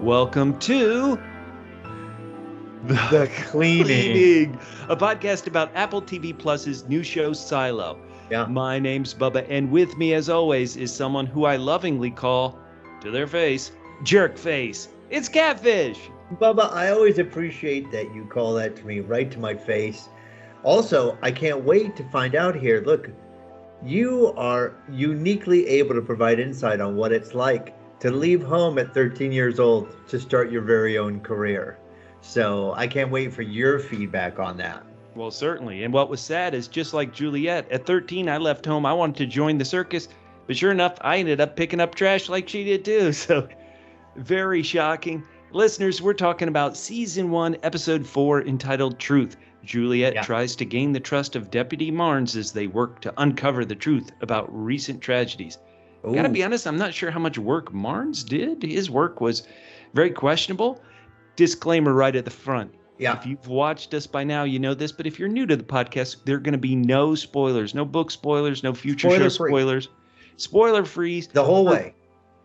Welcome to The Cleaning, a podcast about Apple TV Plus's new show Silo. Yeah. My name's Bubba, and with me, as always, is someone who I lovingly call, to their face, Jerk Face. It's Qatfish. Bubba, I always appreciate that you call that to me right to my face. Also, I can't wait to find out here. Look, you are uniquely able to provide insight on what it's like to leave home at 13 years old to start your very own career. So I can't wait for your feedback on that. Well, certainly. And what was sad is, just like Juliette, at 13, I left home. I wanted to join the circus, but sure enough, I ended up picking up trash like she did too. So very shocking. Listeners, we're talking about Season 1, Episode 4, entitled Truth. Juliette tries to gain the trust of Deputy Marnes as they work to uncover the truth about recent tragedies. Ooh. Gotta be honest, I'm not sure how much work Marnes did. His work was very questionable. Disclaimer right at the front. Yeah. If you've watched us by now, you know this, but if you're new to the podcast, there are going to be no spoilers, no book spoilers, no future show spoilers. Spoiler free. The whole way.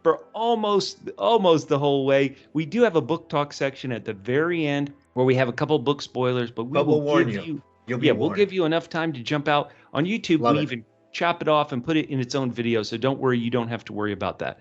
For almost the whole way. We do have a book talk section at the very end where we have a couple book spoilers, but we'll warn give you. We'll give you enough time to jump out. On YouTube, we even chop it off and put it in its own video, so don't worry, you don't have to worry about that.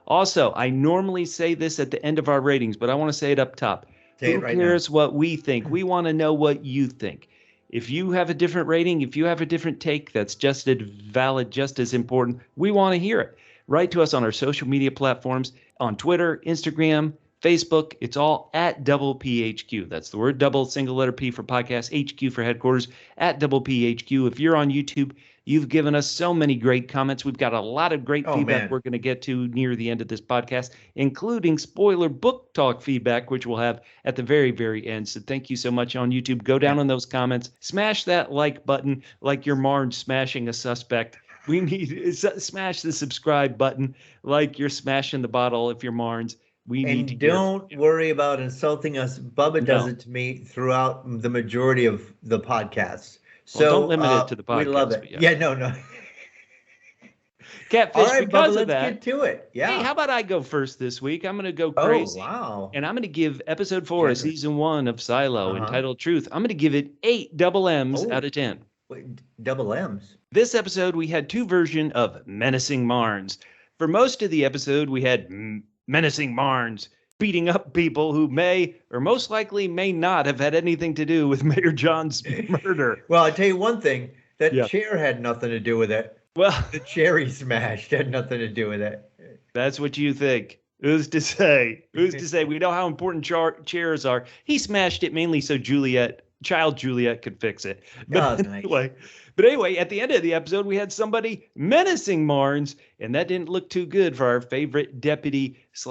Also, I normally say this at the end of our ratings, but I want to say it up top. Who cares what we think? We want to know what you think. If you have a different rating, if you have a different take that's just as valid, just as important, we want to hear it. Write to us on our social media platforms, on Twitter, Instagram, Facebook. It's all at PHQ. That's the word double, single letter P for podcast, HQ for headquarters, at PHQ. If you're on YouTube, you've given us so many great comments. We've got a lot of great feedback we're going to get to near the end of this podcast, including spoiler book talk feedback, which we'll have at the very, very end. So thank you so much on YouTube. Go down on those comments. Smash that like button like you're Marnes smashing a suspect. We need smash the subscribe button like you're smashing the bottle if you're Marnes. And don't worry about insulting us. Bubba does it to me throughout the majority of the podcasts. So don't limit it to the podcast. We love it. No. Qatfish, all right, because Bubba, of that. Let's get to it. Yeah. Hey, how about I go first this week? I'm going to go crazy. Oh, wow. And I'm going to give Episode 4 of Season 1 of Silo, entitled Truth. I'm going to give it 8 double M's out of 10. Wait, double M's? This episode, we had two versions of Menacing Marnes. For most of the episode, we had Menacing Marnes beating up people who may, or most likely may not, have had anything to do with Mayor John's murder. Well, I'll tell you one thing. That chair had nothing to do with it. Well, the chair he smashed had nothing to do with it. That's what you think. Who's to say? Who's to say? We know how important chairs are. He smashed it mainly so child Juliette could fix it. But anyway, at the end of the episode, we had somebody menacing Marnes, and that didn't look too good for our favorite deputy /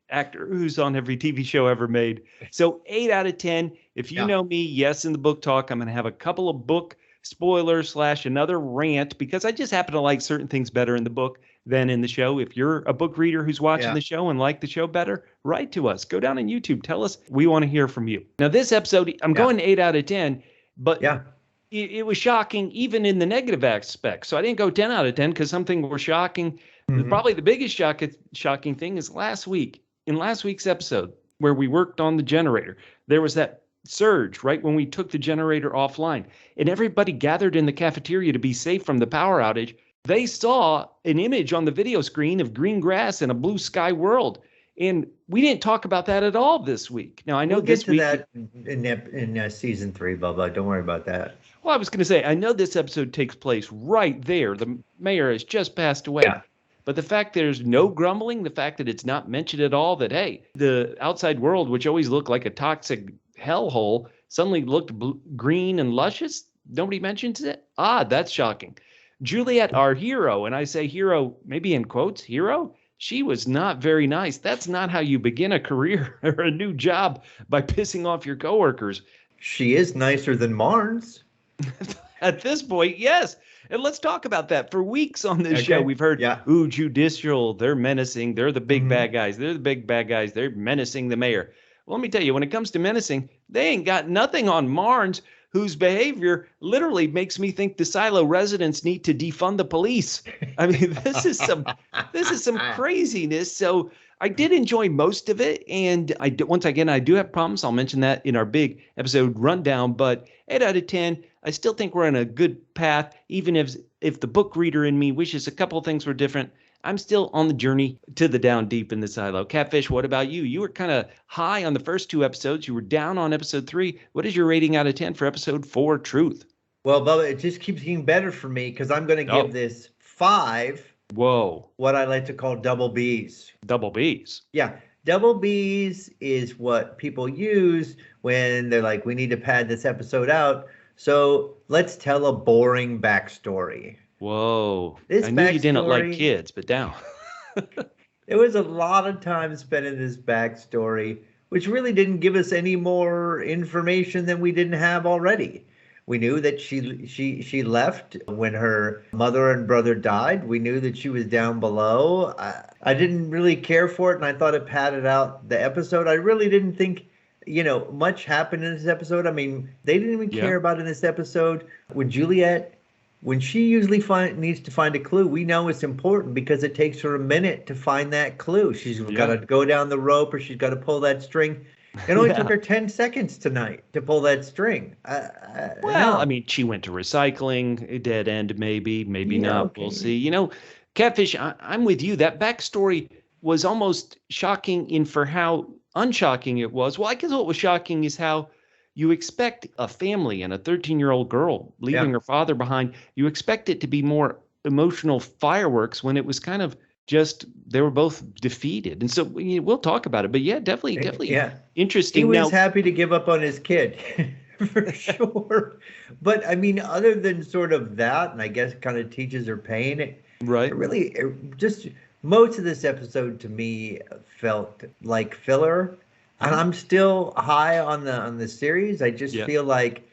actor who's on every TV show ever made. So 8 out of 10. If you know me, yes, in the book talk, I'm going to have a couple of book spoilers / another rant, because I just happen to like certain things better in the book than in the show. If you're a book reader who's watching the show and like the show better, write to us. Go down on YouTube. Tell us. We want to hear from you. Now, this episode, I'm going 8 out of 10, but it was shocking even in the negative aspect. So I didn't go 10 out of 10 because something were shocking. Probably the biggest shocking thing is last week. In last week's episode, where we worked on the generator, there was that surge right when we took the generator offline, and everybody gathered in the cafeteria to be safe from the power outage. They saw an image on the video screen of green grass and a blue sky world, and we didn't talk about that at all this week. Now, I know we'll get to that in Season 3, Bubba. Don't worry about that. Well, I was going to say, I know this episode takes place right there. The mayor has just passed away. Yeah. But the fact there's no grumbling, the fact that it's not mentioned at all, that, hey, the outside world, which always looked like a toxic hellhole, suddenly looked green and luscious. Nobody mentions it. That's shocking. Juliette, our hero, and I say hero, maybe in quotes, hero, she was not very nice. That's not how you begin a career or a new job, by pissing off your coworkers. She is nicer than Marnes. At this point, yes. And let's talk about that. For weeks on this show, we've heard, Judicial, they're menacing. They're the big bad guys. They're the big bad guys. They're menacing the mayor. Well, let me tell you, when it comes to menacing, they ain't got nothing on Marnes, whose behavior literally makes me think the Silo residents need to defund the police. I mean, this is some craziness. So I did enjoy most of it, and once again, I do have problems. I'll mention that in our big episode rundown, but 8 out of 10, I still think we're on a good path, even if the book reader in me wishes a couple of things were different. I'm still on the journey to the down deep in the silo. Qatfish, what about you? You were kind of high on the first 2 episodes. You were down on episode 3. What is your rating out of 10 for episode 4, Truth? Well, Bubba, it just keeps getting better for me because I'm going to give this 5. Whoa. What I like to call double Bs. Double Bs? Yeah. Double Bs is what people use when they're like, we need to pad this episode out. So let's tell a boring backstory. Whoa. I knew you didn't like kids, but down. There was a lot of time spent in this backstory, which really didn't give us any more information than we didn't have already. We knew that she left when her mother and brother died. We knew that she was down below. I didn't really care for it, and I thought it padded out the episode. I really didn't think, much happened in this episode. I mean, they didn't even care about in this episode. With Juliette, when she usually needs to find a clue, we know it's important because it takes her a minute to find that clue. She's got to go down the rope or she's got to pull that string. It only took her 10 seconds tonight to pull that string. I mean, she went to recycling, a dead end, maybe not. Okay. We'll see. Qatfish, I'm with you. That backstory was almost shocking in for how unshocking it was. Well, I guess what was shocking is how you expect a family and a 13-year-old girl leaving her father behind. You expect it to be more emotional fireworks when it was kind of just they were both defeated. And so we'll talk about it. But definitely interesting. He was happy to give up on his kid for sure. But I mean, other than sort of that, and I guess it kind of teaches her pain. Just most of this episode to me felt like filler. And I'm still high on the series. I just feel like,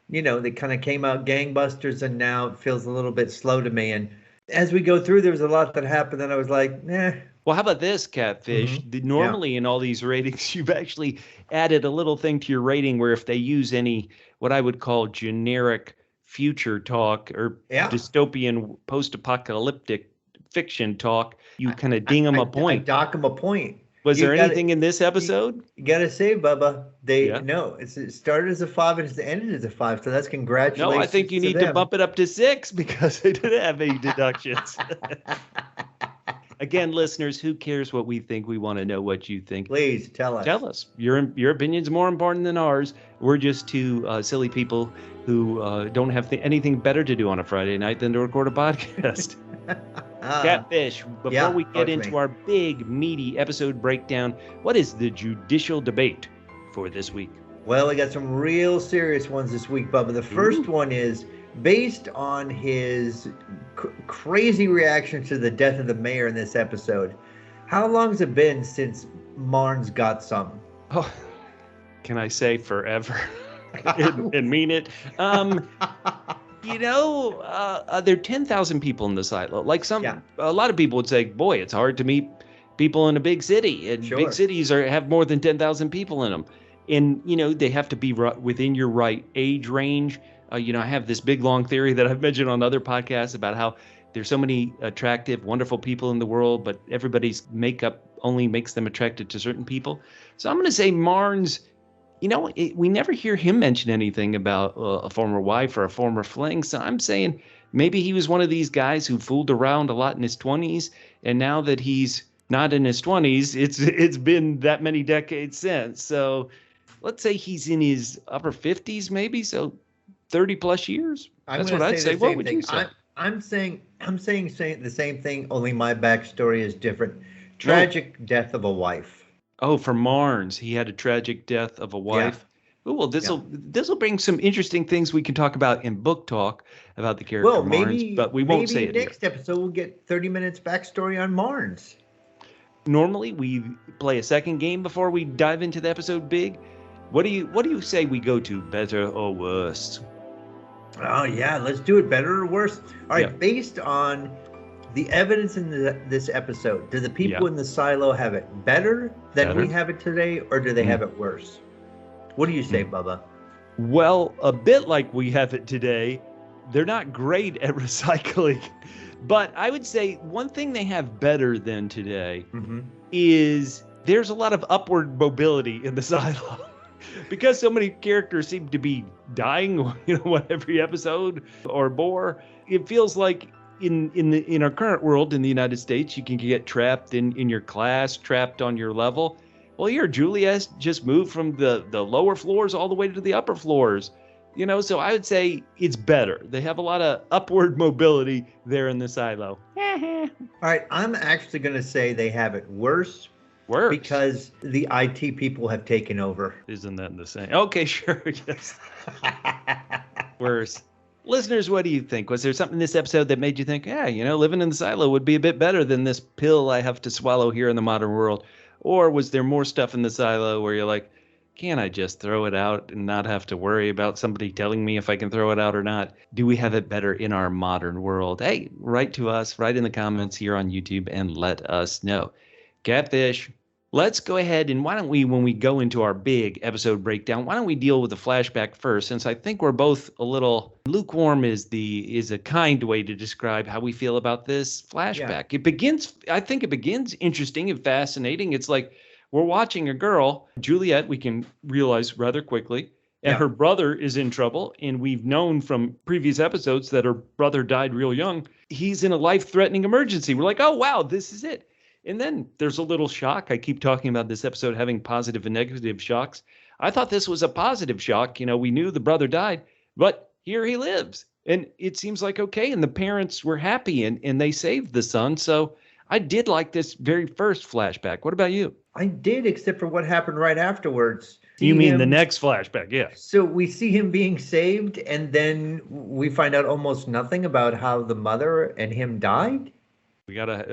they kind of came out gangbusters and now it feels a little bit slow to me. And as we go through, there was a lot that happened and I was like, Well, how about this, Qatfish? Normally in all these ratings, you've actually added a little thing to your rating where if they use any, what I would call generic future talk or dystopian post-apocalyptic fiction talk, you kind of ding them a point. I dock them a point. Was there anything in this episode? You got to say, Bubba, it started as a 5 and it's ended as a 5. So that's congratulations. No, I think you need to bump it up to 6 because they didn't have any deductions. Again, listeners, who cares what we think? We want to know what you think. Please tell us. Tell us. Your opinion's more important than ours. We're just two silly people who don't have anything better to do on a Friday night than to record a podcast. Qatfish, before we get into our big, meaty episode breakdown, what is the judicial debate for this week? Well, we got some real serious ones this week, Bubba. The first one is based on his crazy reaction to the death of the mayor in this episode. How long has it been since Marnes got some? Oh, can I say forever and mean it? There are 10,000 people in the silo. Like a lot of people would say, boy, it's hard to meet people in a big city. And big cities have more than 10,000 people in them. And, they have to be within your right age range. I have this big, long theory that I've mentioned on other podcasts about how there's so many attractive, wonderful people in the world, but everybody's makeup only makes them attracted to certain people. So I'm going to say Marnes. We never hear him mention anything about a former wife or a former fling. So I'm saying maybe he was one of these guys who fooled around a lot in his 20s. And now that he's not in his 20s, it's been that many decades since. So let's say he's in his upper 50s, maybe. So 30 plus years. That's what I'd say. What would you say? I'm saying the same thing, only my backstory is different. Tragic death of a wife. Oh, for Marnes, he had a tragic death of a wife. Yeah. Well, this will bring some interesting things we can talk about in book talk about the character Marnes, but we won't say it next episode we'll get 30 minutes backstory on Marnes. Normally, we play a second game before we dive into the episode big. What do you say we go to, better or worse? Oh, yeah, let's do it, better or worse. All right, based on the evidence in this episode, do the people in the silo have it better than we have it today, or do they have it worse? What do you say, Bubba? Well, a bit like we have it today. They're not great at recycling. But I would say one thing they have better than today is there's a lot of upward mobility in the silo. Because so many characters seem to be dying, every episode or more, it feels like in our current world in the United States, you can get trapped in your class, trapped on your level. Well, here, Juliette just moved from the lower floors all the way to the upper floors. So I would say it's better. They have a lot of upward mobility there in the silo. All right, I'm actually going to say they have it worse. Worse? Because the IT people have taken over. Isn't that the same? Okay, sure, yes. Worse. Listeners, what do you think? Was there something in this episode that made you think, living in the silo would be a bit better than this pill I have to swallow here in the modern world? Or was there more stuff in the silo where you're like, can't I just throw it out and not have to worry about somebody telling me if I can throw it out or not? Do we have it better in our modern world? Hey, write to us, write in the comments here on YouTube and let us know. Qatfish. Let's go ahead and why don't we, when we go into our big episode breakdown, why don't we deal with the flashback first, since I think we're both a little lukewarm is a kind way to describe how we feel about this flashback. Yeah. I think it begins interesting and fascinating. It's like we're watching a girl, Juliette, we can realize rather quickly, and her brother is in trouble. And we've known from previous episodes that her brother died real young. He's in a life-threatening emergency. We're like, oh, wow, this is it. And then there's a little shock. I keep talking about this episode having positive and negative shocks. I thought this was a positive shock. We knew the brother died, but here he lives. And it seems like, okay, and the parents were happy and they saved the son. So I did like this very first flashback. What about you? I did, except for what happened right afterwards. You mean the next flashback, yeah. So we see him being saved, and then we find out almost nothing about how the mother and him died? We gotta,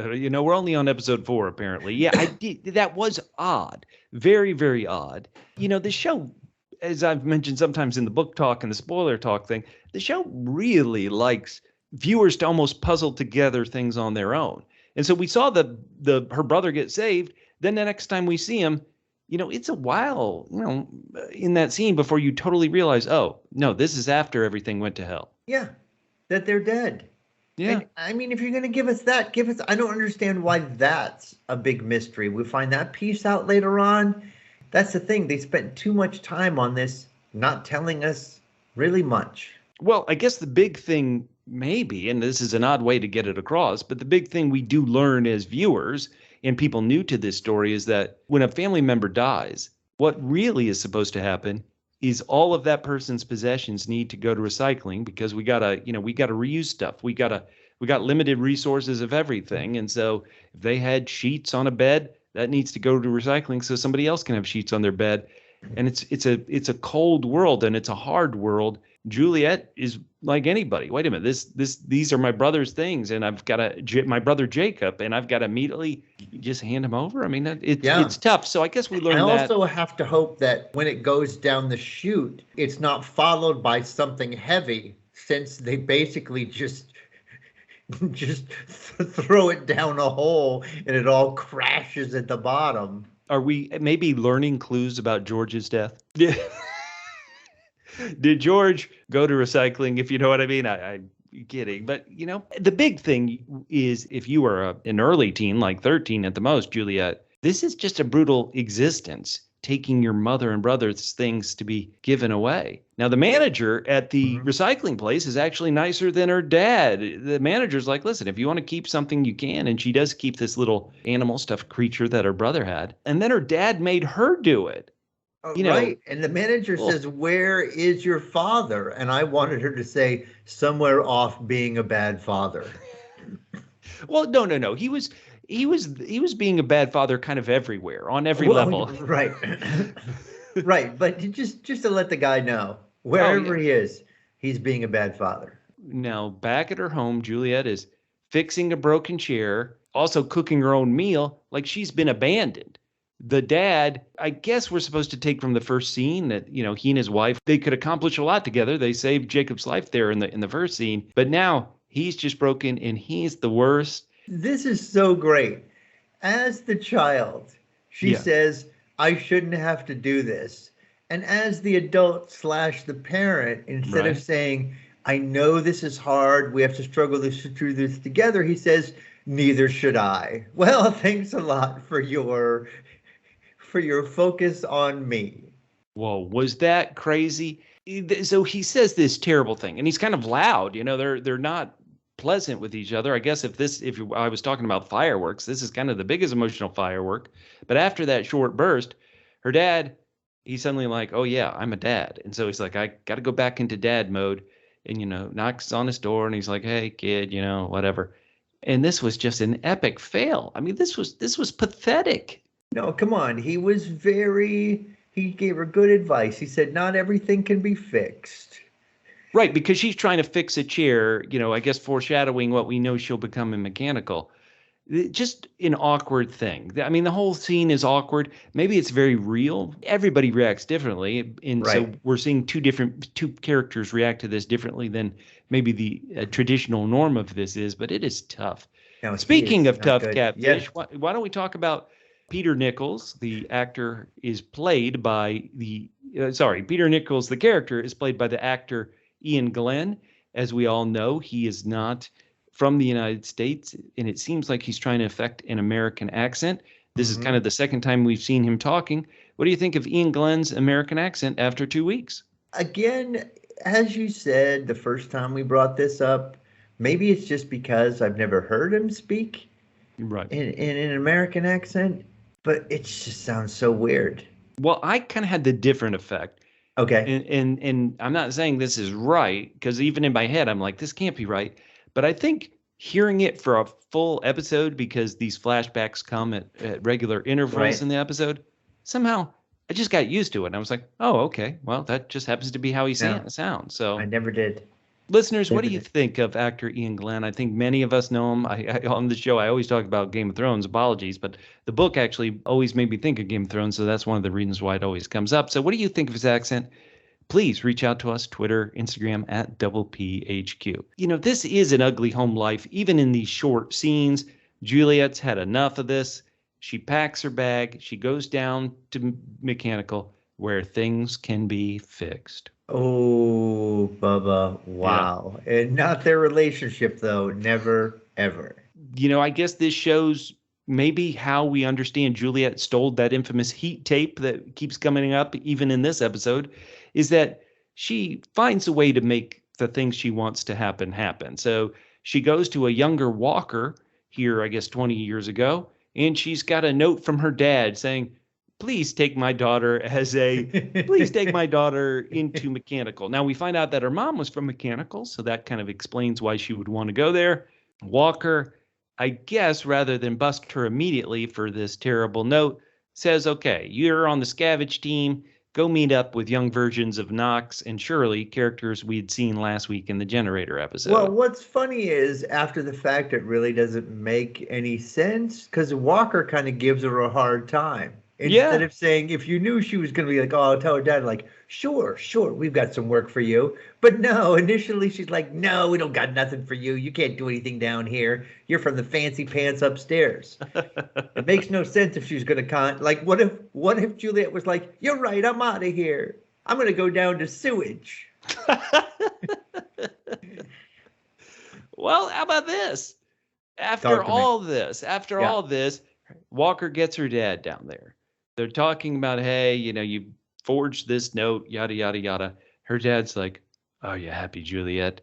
we're only on episode 4, apparently. Yeah, I did. That was odd. Very, very odd. The show, as I've mentioned sometimes in the book talk and the spoiler talk thing, the show really likes viewers to almost puzzle together things on their own. And so we saw her brother get saved. Then the next time we see him, it's a while, in that scene before you totally realize, oh, no, this is after everything went to hell. Yeah, that they're dead. Yeah. And, I mean, if you're going to give us that, I don't understand why that's a big mystery. We find that piece out later on. That's the thing. They spent too much time on this, not telling us really much. Well, I guess the big thing maybe, and this is an odd way to get it across, but the big thing we do learn as viewers and people new to this story is that when a family member dies, what really is supposed to happen is all of that person's possessions need to go to recycling because we gotta reuse stuff. We got limited resources of everything. And so if they had sheets on a bed, that needs to go to recycling so somebody else can have sheets on their bed. And it's a cold world and it's a hard world. Juliette is like anybody. Wait a minute, these are my brother's things, and I've got my brother Jacob, and I've got to immediately just hand him over. I mean, it's tough. So I guess we learned that. I also have to hope that when it goes down the chute, it's not followed by something heavy, since they basically just throw it down a hole and it all crashes at the bottom. Are we maybe learning clues about George's death? Yeah. Did George go to recycling, if you know what I mean? I'm kidding. But, the big thing is if you are an early teen, like 13 at the most, Juliette, this is just a brutal existence, taking your mother and brother's things to be given away. Now, the manager at the recycling place is actually nicer than her dad. The manager's like, listen, if you want to keep something, you can. And she does keep this little animal stuffed creature that her brother had. And then her dad made her do it. Right. And the manager says, where is your father? And I wanted her to say, somewhere off being a bad father. Well, no. He was being a bad father kind of everywhere, on every level. Right. Right. But just to let the guy know, wherever he is, he's being a bad father. Now, back at her home, Juliette is fixing a broken chair, also cooking her own meal, like she's been abandoned. The dad, I guess we're supposed to take from the first scene that, he and his wife, they could accomplish a lot together. They saved Jacob's life there in the first scene. But now he's just broken and he's the worst. This is so great. As the child, she says, I shouldn't have to do this. And as the adult / the parent, instead of saying, I know this is hard. We have to struggle through this together. He says, neither should I. Well, thanks a lot for your focus on me. Whoa, was that crazy? So he says this terrible thing, and he's kind of loud. They're not pleasant with each other. I guess if I was talking about fireworks, this is kind of the biggest emotional firework. But after that short burst, her dad, he's suddenly like, oh yeah, I'm a dad. And so he's like, I got to go back into dad mode, and knocks on his door, and he's like, hey kid, whatever. And this was just an epic fail. I mean, this was pathetic. No, come on. He gave her good advice. He said, not everything can be fixed. Right, because she's trying to fix a chair, I guess foreshadowing what we know she'll become in Mechanical. Just an awkward thing. I mean, the whole scene is awkward. Maybe it's very real. Everybody reacts differently. And right. So we're seeing two characters react to this differently than maybe the traditional norm of this is, but it is tough. No, Speaking of tough good. Qatfish, yes. why don't we talk about Peter Nichols? The actor is played by Peter Nichols, the character, is played by the actor Ian Glenn. As we all know, he is not from the United States, and it seems like he's trying to affect an American accent. This is kind of the second time we've seen him talking. What do you think of Ian Glenn's American accent after 2 weeks? Again, as you said the first time we brought this up, maybe it's just because I've never heard him speak right in an American accent, but it just sounds so weird. Well, I kind of had the different effect. Okay. And I'm not saying this is right, because even in my head, I'm like, this can't be right. But I think hearing it for a full episode, because these flashbacks come at regular intervals in the episode, somehow I just got used to it. And I was like, oh, okay, well, that just happens to be how he sounds. So I never did. Listeners, what do you think of actor Ian Glenn? I think many of us know him. I on the show, I always talk about Game of Thrones. Apologies, but the book actually always made me think of Game of Thrones, so that's one of the reasons why it always comes up. So what do you think of his accent? Please reach out to us, Twitter, Instagram, @PPHQ. This is an ugly home life, even in these short scenes. Juliette's had enough of this. She packs her bag. She goes down to Mechanical, where things can be fixed. Oh, Bubba. Wow. Yeah. And not their relationship, though. Never, ever. I guess this shows maybe how we understand Juliette stole that infamous heat tape that keeps coming up even in this episode, is that she finds a way to make the things she wants to happen. So she goes to a younger Walker here, I guess 20 years ago, and she's got a note from her dad saying, please take my daughter into Mechanical. Now we find out that her mom was from Mechanical, so that kind of explains why she would want to go there. Walker, I guess, rather than bust her immediately for this terrible note, says, okay, you're on the scavenge team. Go meet up with young versions of Knox and Shirley, characters we'd seen last week in the Generator episode. Well, what's funny is, after the fact, it really doesn't make any sense, because Walker kind of gives her a hard time. Instead of saying, if you knew she was going to be like, oh, I'll tell her dad, like, sure, we've got some work for you. But no, initially she's like, no, we don't got nothing for you. You can't do anything down here. You're from the fancy pants upstairs. It makes no sense if she's going to what if Juliette was like, you're right, I'm out of here. I'm going to go down to sewage. Well, how about this? After all this, Walker gets her dad down there. They're talking about, hey, you forged this note, yada, yada, yada. Her dad's like, are you happy, Juliette?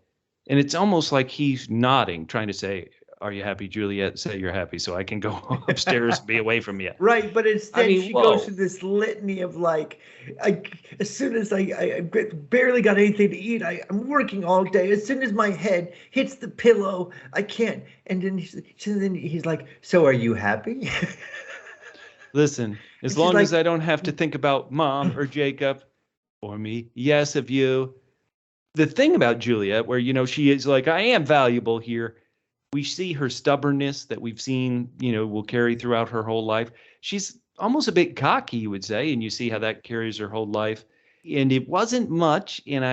And it's almost like he's nodding, trying to say, are you happy, Juliette? Say you're happy so I can go upstairs and be away from you. Right, but instead she goes through this litany of as soon as I barely got anything to eat, I'm working all day. As soon as my head hits the pillow, I can't. And then he's like, so are you happy? Listen, as long as I don't have to think about Mom or Jacob or me, yes, of you. The thing about Juliette, where, she is like, I am valuable here. We see her stubbornness that we've seen, will carry throughout her whole life. She's almost a bit cocky, you would say, and you see how that carries her whole life. And it wasn't much, and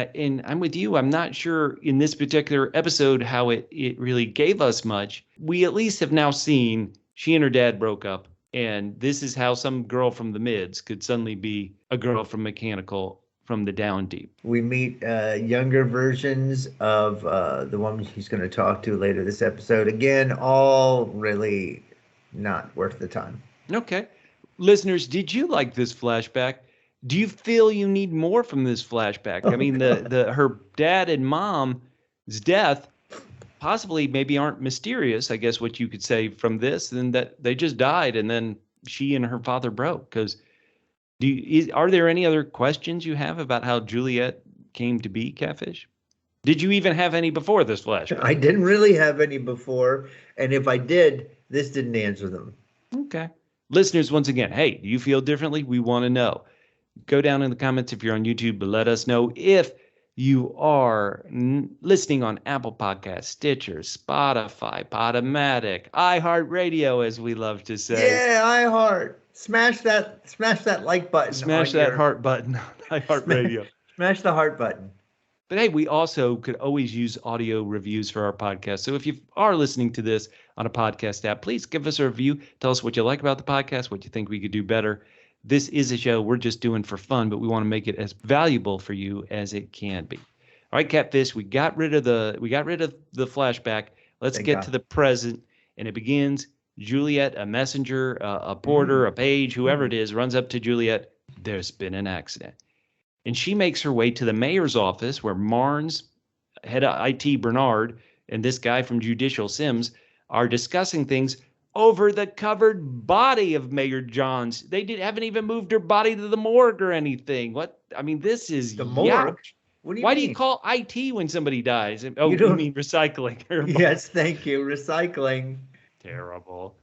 I'm with you. I'm not sure in this particular episode how it really gave us much. We at least have now seen she and her dad broke up. And this is how some girl from the mids could suddenly be a girl from Mechanical from the down deep. We meet younger versions of the woman he's going to talk to later this episode. Again, all really not worth the time. Okay. Listeners, did you like this flashback? Do you feel you need more from this flashback? I mean, her dad and mom's death possibly maybe aren't mysterious, I guess what you could say from this, and that they just died and then she and her father broke. Because are there any other questions you have about how Juliette came to be, Qatfish? Did you even have any before this flashback? I didn't really have any before, and if I did, this didn't answer them. Okay. Listeners, once again, hey, do you feel differently? We want to know. Go down in the comments if you're on YouTube, but let us know. If you are listening on Apple Podcasts, Stitcher, Spotify, Podomatic, iHeartRadio, as we love to say. Yeah, iHeart. Smash that like button. Smash that heart button on iHeartRadio. Smash the heart button. But hey, we also could always use audio reviews for our podcast. So if you are listening to this on a podcast app, please give us a review. Tell us what you like about the podcast, what you think we could do better. This is a show we're just doing for fun, but we want to make it as valuable for you as it can be. All right, Qatfish, we got rid of the flashback. Let's get to the present, and it begins. Juliette, a messenger, a porter, a page, whoever it is, runs up to Juliette. There's been an accident. And she makes her way to the mayor's office where Marnes, head of IT Bernard, and this guy from Judicial Sims are discussing things over the covered body of Mayor Johns. They haven't even moved her body to the morgue or anything. What? I mean, this is the morgue. What do you Why mean? Do you call IT when somebody dies? Oh, you mean recycling? Yes, thank you. Recycling. Terrible.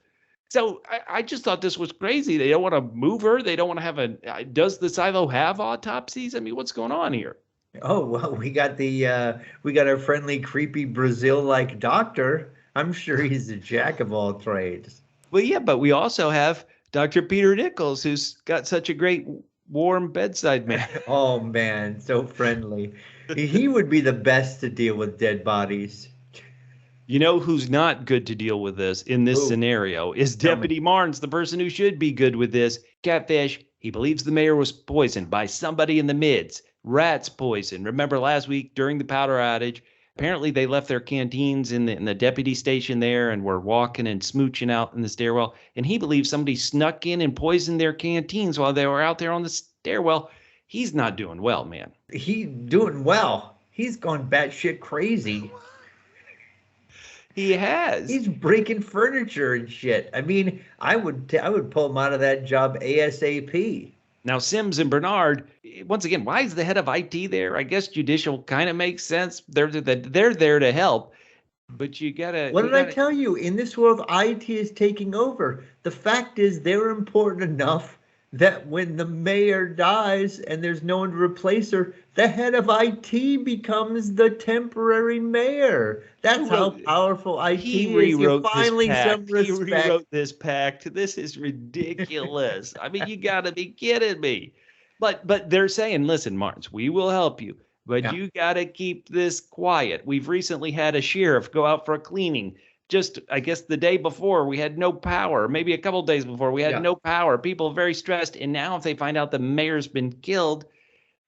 So I just thought this was crazy. They don't want to move her. They don't want to have does the silo have autopsies? I mean, what's going on here? Oh, well, we got our friendly, creepy Brazil-like doctor. I'm sure he's a jack of all trades. Well, yeah, but we also have Dr. Peter Nichols, who's got such a great warm bedside man. Oh, man, so friendly. He would be the best to deal with dead bodies. You know who's not good to deal with this in this scenario is Deputy Marnes, the person who should be good with this. Qatfish, he believes the mayor was poisoned by somebody in the mids. Rats poison. Remember last week during the powder outage, apparently they left their canteens in the deputy station there and were walking and smooching out in the stairwell. And he believes somebody snuck in and poisoned their canteens while they were out there on the stairwell. He's not doing well, man. He's doing well. He's gone batshit crazy. He has. He's breaking furniture and shit. I mean, I would pull him out of that job ASAP. Now, Sims and Bernard, once again, why is the head of IT there? I guess Judicial kind of makes sense. They're there to help, but you gotta. What did I tell you? In this world, IT is taking over. The fact is, they're important enough that when the mayor dies and there's no one to replace her, the head of IT becomes the temporary mayor. That's how powerful IT is. You finally some respect. He rewrote this pact. This is ridiculous. I mean, you got to be kidding me. But they're saying, listen, Marnes, we will help you, but you got to keep this quiet. We've recently had a sheriff go out for a cleaning. Just, I guess, the day before, we had no power. Maybe a couple days before, we had no power. People are very stressed. And now if they find out the mayor's been killed,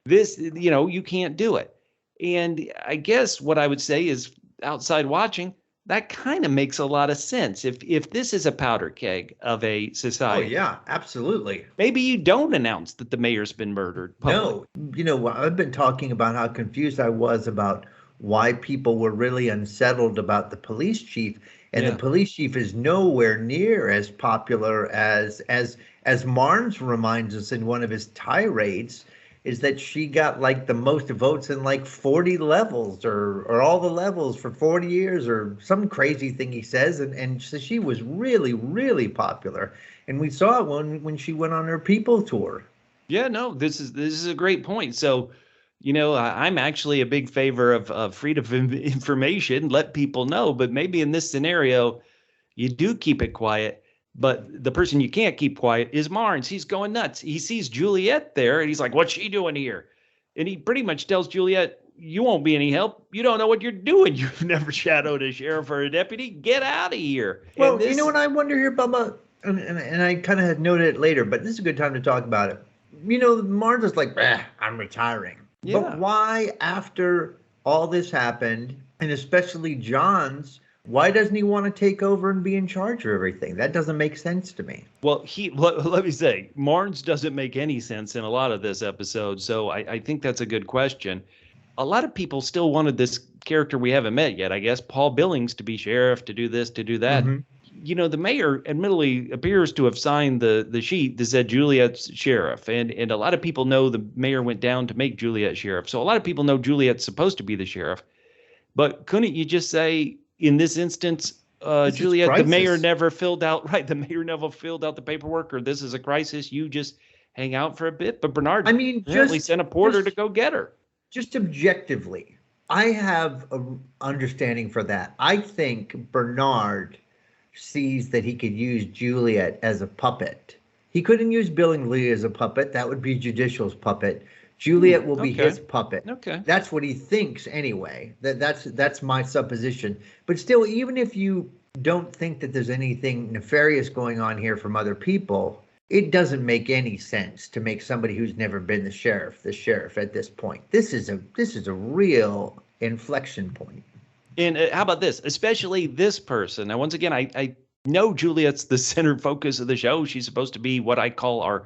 this, you can't do it. And I guess what I would say is, outside watching, that kind of makes a lot of sense. If this is a powder keg of a society. Oh, yeah, absolutely. Maybe you don't announce that the mayor's been murdered publicly. No, I've been talking about how confused I was about why people were really unsettled about the police chief, and the police chief is nowhere near as popular as Marnes reminds us in one of his tirades, is that she got like the most votes in like 40 levels or all the levels for 40 years or some crazy thing he says, and so she was really, really popular, and we saw it when she went on her People tour. Yeah, no, this is a great point. So, I'm actually a big favor of freedom of information, let people know, but maybe in this scenario, you do keep it quiet. But the person you can't keep quiet is Marnes. He's going nuts. He sees Juliette there, and he's like, what's she doing here? And he pretty much tells Juliette, you won't be any help. You don't know what you're doing. You've never shadowed a sheriff or a deputy. Get out of here. Well, you know what I wonder here, Bubba? And I kind of had noted it later, but this is a good time to talk about it. Marnes is like, I'm retiring. Yeah. But why, after all this happened, and especially John's, why doesn't he want to take over and be in charge of everything? That doesn't make sense to me. Well, let me say, Marnes doesn't make any sense in a lot of this episode, so I think that's a good question. A lot of people still wanted this character we haven't met yet, I guess, Paul Billings, to be sheriff, to do this, to do that. Mm-hmm. The mayor admittedly appears to have signed the sheet that said Juliette's sheriff, and a lot of people know the mayor went down to make Juliette sheriff, so a lot of people know Juliette's supposed to be the sheriff. But couldn't you just say, in this instance, Juliette, the mayor never filled out the paperwork, or this is a crisis, you just hang out for a bit? But Bernard apparently sent a porter to go get her. Just objectively, I have an understanding for that. I think Bernard sees that he could use Juliette as a puppet. He couldn't use Billingsley as a puppet. That would be Judicial's puppet. Juliette will be his puppet. Okay. That's what he thinks anyway. That's my supposition. But still, even if you don't think that there's anything nefarious going on here from other people, it doesn't make any sense to make somebody who's never been the sheriff at this point. This is a real inflection point. And how about this? Especially this person. Now, once again, I know Juliette's the center focus of the show. She's supposed to be what I call our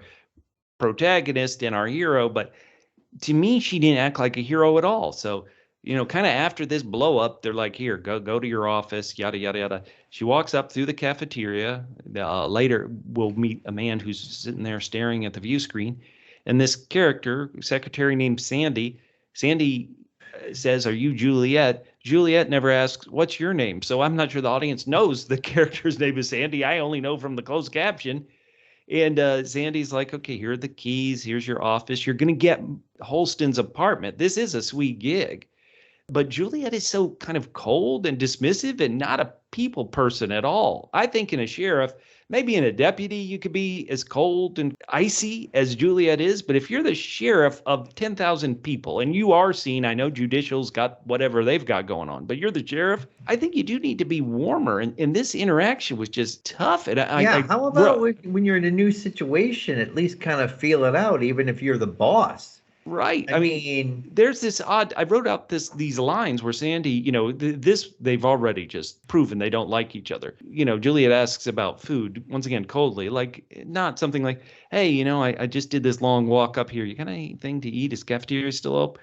protagonist and our hero, but to me, she didn't act like a hero at all. So, kind of after this blow up, they're like, here, go to your office, yada, yada, yada. She walks up through the cafeteria. Later, we'll meet a man who's sitting there staring at the view screen. And this character, secretary named Sandy says, are you Juliette? Juliette never asks, what's your name? So I'm not sure the audience knows the character's name is Sandy. I only know from the closed caption. And Sandy's like, okay, here are the keys. Here's your office. You're going to get Holston's apartment. This is a sweet gig. But Juliette is so kind of cold and dismissive and not a people person at all. I think in a sheriff, maybe in a deputy, you could be as cold and icy as Juliette is. But if you're the sheriff of 10,000 people and you are seen, I know Judicial's got whatever they've got going on, but you're the sheriff, I think you do need to be warmer. And this interaction was just tough. And how about when you're in a new situation, at least kind of feel it out, even if you're the boss? Right. I mean, there's this odd, I wrote out these lines where Sandy, they've already just proven they don't like each other. Juliette asks about food, once again, coldly, like not something like, hey, I just did this long walk up here. You got anything to eat? Is cafeteria still open?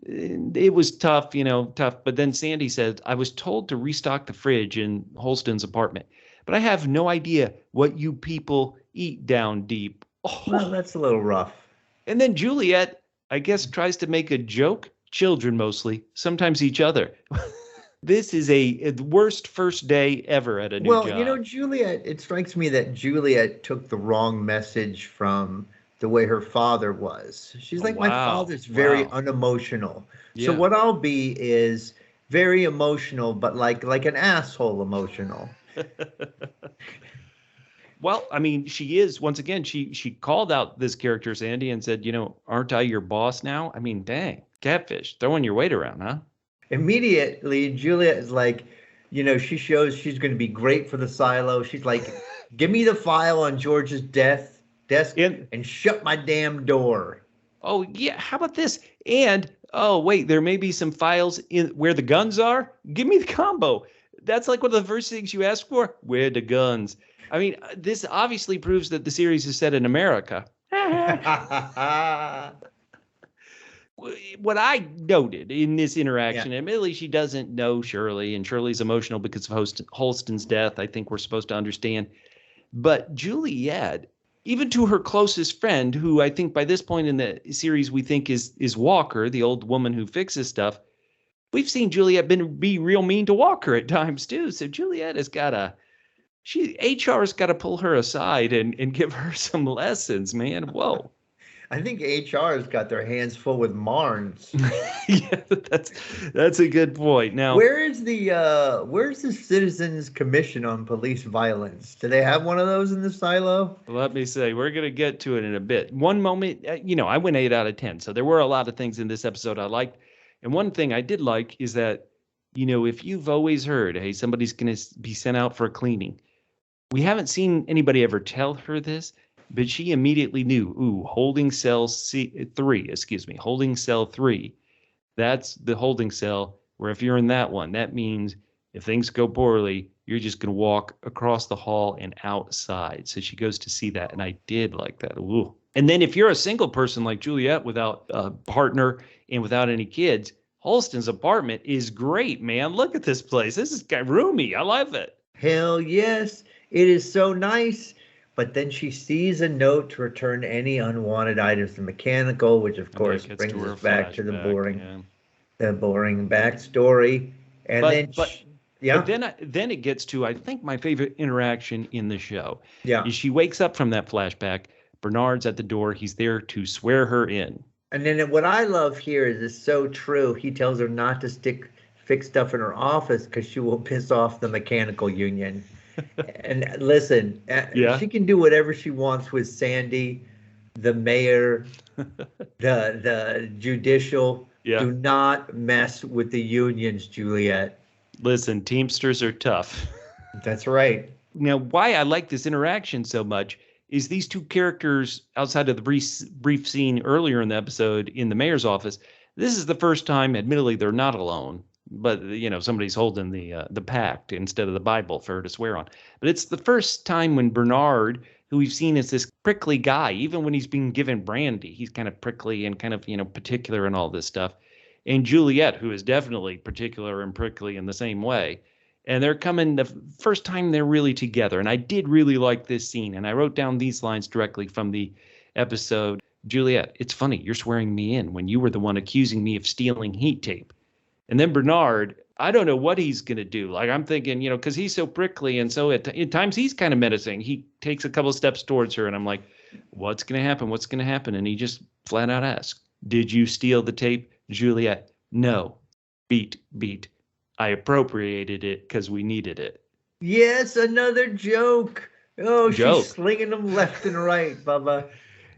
It was tough. But then Sandy said, I was told to restock the fridge in Holston's apartment, but I have no idea what you people eat down deep. Oh. Well, that's a little rough. And then Juliette, I guess, tries to make a joke. Children mostly, sometimes each other. This is a worst first day ever at a new job. Well, Juliette, it strikes me that Juliette took the wrong message from the way her father was. She's like, my father's very unemotional. Yeah. So what I'll be is very emotional, but like an asshole emotional. Well, I mean, she is, once again, she called out this character, Sandy, and said, aren't I your boss now? I mean, dang, Qatfish, throwing your weight around, huh? Immediately, Juliette is like, she shows she's going to be great for the silo. She's like, give me the file on George's desk and shut my damn door. Oh, yeah, how about this? And, oh, wait, there may be some files in where the guns are. Give me the combo. That's like one of the first things you ask for. Where the guns? I mean, this obviously proves that the series is set in America. What I noted in this interaction, admittedly, she doesn't know Shirley, and Shirley's emotional because of Holston's death. I think we're supposed to understand. But Juliette, even to her closest friend, who I think by this point in the series we think is Walker, the old woman who fixes stuff, we've seen Juliette be real mean to Walker at times too. So Juliette has got HR's got to pull her aside and give her some lessons, man. Whoa. I think HR's got their hands full with Marnes. Yeah, that's a good point. Now, where's the Citizens Commission on Police Violence? Do they have one of those in the silo? Let me say, we're going to get to it in a bit. One moment, I went 8 out of 10. So there were a lot of things in this episode I liked. And one thing I did like is that, if you've always heard, hey, somebody's going to be sent out for a cleaning, we haven't seen anybody ever tell her this. but she immediately knew, holding cell holding cell 3. That's the holding cell where if you're in that one, that means if things go poorly, you're just going to walk across the hall and outside. So she goes to see that, and I did like that. Ooh. And then if you're a single person like Juliette without a partner and without any kids, Holston's apartment is great, man. Look at this place. This is roomy. I love it. Hell yes. It is so nice. But then she sees a note to return any unwanted items to mechanical, which of course brings us back to the boring backstory. And But then it gets to, I think, my favorite interaction in the show. Yeah. Is she wakes up from that flashback. Bernard's at the door. He's there to swear her in. And then what I love here is it's so true. He tells her not to fix stuff in her office because she will piss off the mechanical union. And listen, she can do whatever she wants with Sandy, the mayor, the judicial. Yeah. Do not mess with the unions, Juliette. Listen, Teamsters are tough. That's right. Now, why I like this interaction so much is these two characters, outside of the brief scene earlier in the episode in the mayor's office, this is the first time, admittedly, they're not alone. But, somebody's holding the pact instead of the Bible for her to swear on. But it's the first time when Bernard, who we've seen as this prickly guy, even when he's being given brandy, he's kind of prickly and kind of, particular and all this stuff. And Juliette, who is definitely particular and prickly in the same way. And they're coming the first time they're really together. And I did really like this scene. And I wrote down these lines directly from the episode. Juliette, it's funny, you're swearing me in when you were the one accusing me of stealing heat tape. And then Bernard, I don't know what he's going to do. Like, I'm thinking, because he's so prickly. And so at times he's kind of menacing. He takes a couple steps towards her. And I'm like, what's going to happen? What's going to happen? And he just flat out asks, did you steal the tape? Juliette, no. Beat. I appropriated it because we needed it. Yes, another joke. Oh, she's slinging them left and right, Bubba.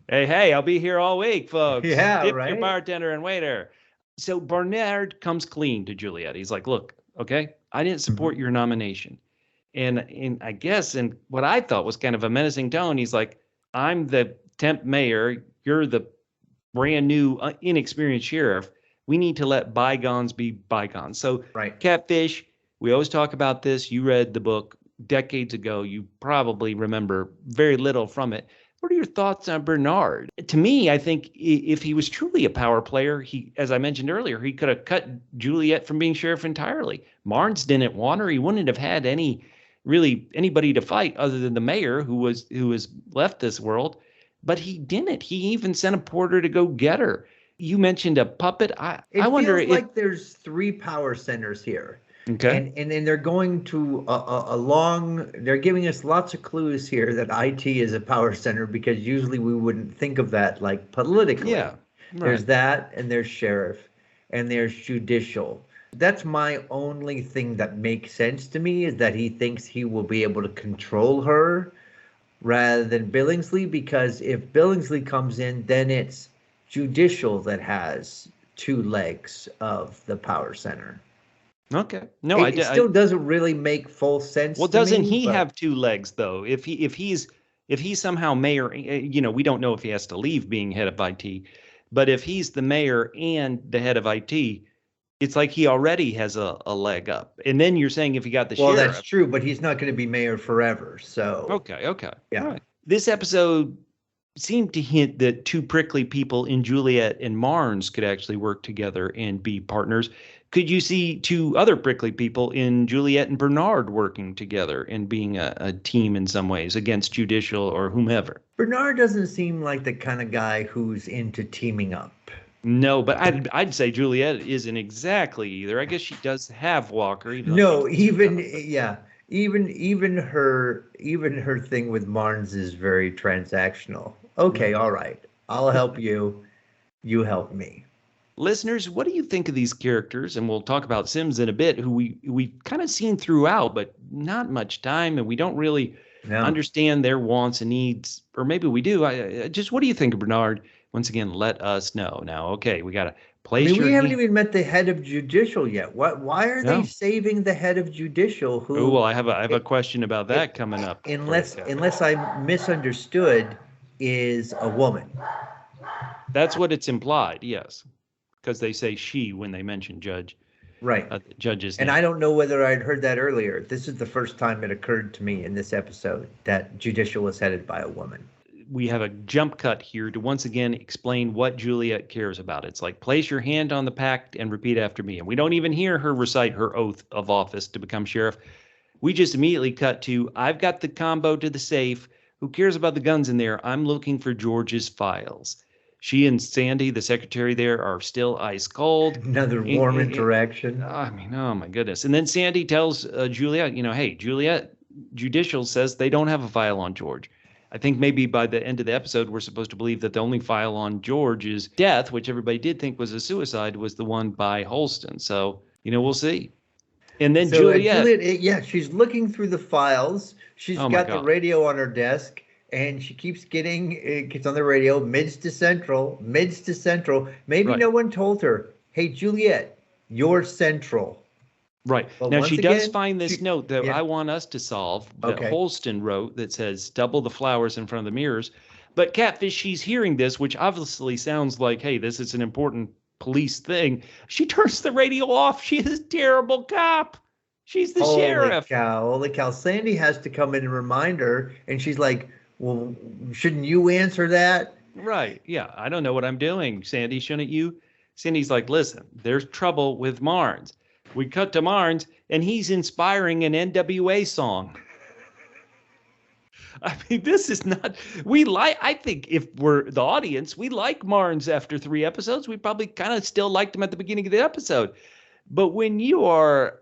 Hey, I'll be here all week, folks. Yeah, Tip right. Your bartender and waiter. So Bernard comes clean to Juliette. He's like, look, okay, I didn't support your nomination. And I guess in what I thought was kind of a menacing tone, he's like, I'm the temp mayor. You're the brand new, inexperienced sheriff. We need to let bygones be bygones. So right. Qatfish, we always talk about this. You read the book decades ago. You probably remember very little from it. What are your thoughts on Bernard? To me, I think if he was truly a power player, he, as I mentioned earlier, he could have cut Juliette from being sheriff entirely. Marnes didn't want her. He wouldn't have had anybody to fight other than the mayor who was left this world. But he didn't. He even sent a porter to go get her. You mentioned a puppet. I wonder if like there's 3 power centers here. Okay. And they're going to they're giving us lots of clues here that IT is a power center because usually we wouldn't think of that like politically. Yeah. Right. There's that, and there's sheriff, and there's judicial. That's my only thing that makes sense to me is that he thinks he will be able to control her rather than Billingsley, because if Billingsley comes in, then it's judicial that has 2 legs of the power center. Okay. No, it still doesn't really make full sense. Well, doesn't he have 2 legs though? If he's somehow mayor, we don't know if he has to leave being head of IT, but if he's the mayor and the head of IT, it's like he already has a leg up. And then you're saying if he got the sheriff. Well, that's true, but he's not going to be mayor forever. So Okay. Yeah. Right. This episode seemed to hint that 2 prickly people in Juliette and Marnes could actually work together and be partners. Could you see 2 other prickly people in Juliette and Bernard working together and being a team in some ways against Judicial or whomever? Bernard doesn't seem like the kind of guy who's into teaming up. No, but I'd say Juliette isn't exactly either. I guess she does have Walker. No, even her thing with Marnes is very transactional. Okay, all right. I'll help you. You help me. Listeners, what do you think of these characters? And we'll talk about Sims in a bit, who we've kind of seen throughout, but not much time, and we don't really understand their wants and needs, or maybe we do. What do you think of Bernard? Once again, let us know. Now, okay, we got to place. We haven't even met the head of Judicial yet. Why are they saving the head of Judicial? Oh well, I have a question about that coming up. Unless I misunderstood, is a woman. That's what it's implied, yes. Because they say she when they mention Judge. Right. Judge's name. And I don't know whether I'd heard that earlier. This is the first time it occurred to me in this episode that Judicial was headed by a woman. We have a jump cut here to once again explain what Juliette cares about. It's like, place your hand on the pact and repeat after me. And we don't even hear her recite her oath of office to become sheriff. We just immediately cut to, I've got the combo to the safe. Who cares about the guns in there? I'm looking for George's files. She and Sandy, the secretary there, are still ice cold. Another warm interaction. I mean, oh my goodness. And then Sandy tells Juliette, hey, Juliette, Judicial says they don't have a file on George. I think maybe by the end of the episode, we're supposed to believe that the only file on George's death, which everybody did think was a suicide, was the one by Holston. So, we'll see. And then Juliette, she's looking through the files. She's got the radio on her desk. And she keeps gets on the radio, mids to central. Maybe no one told her, hey, Juliette, you're central. Right. But now, she does find this note that I want us to solve that Holston wrote that says, double the flowers in front of the mirrors. But Qatfish, she's hearing this, which obviously sounds like, hey, this is an important police thing. She turns the radio off. She is a terrible cop. She's the sheriff. Holy cow. Sandy has to come in and remind her. And she's like, well, shouldn't you answer that? Right. Yeah. I don't know what I'm doing, Sandy. Shouldn't you? Sandy's like, listen, there's trouble with Marnes. We cut to Marnes, and he's inspiring an N.W.A. song. I mean, this is not, I think if we're the audience, we like Marnes after 3 episodes. We probably kind of still liked him at the beginning of the episode. But when you are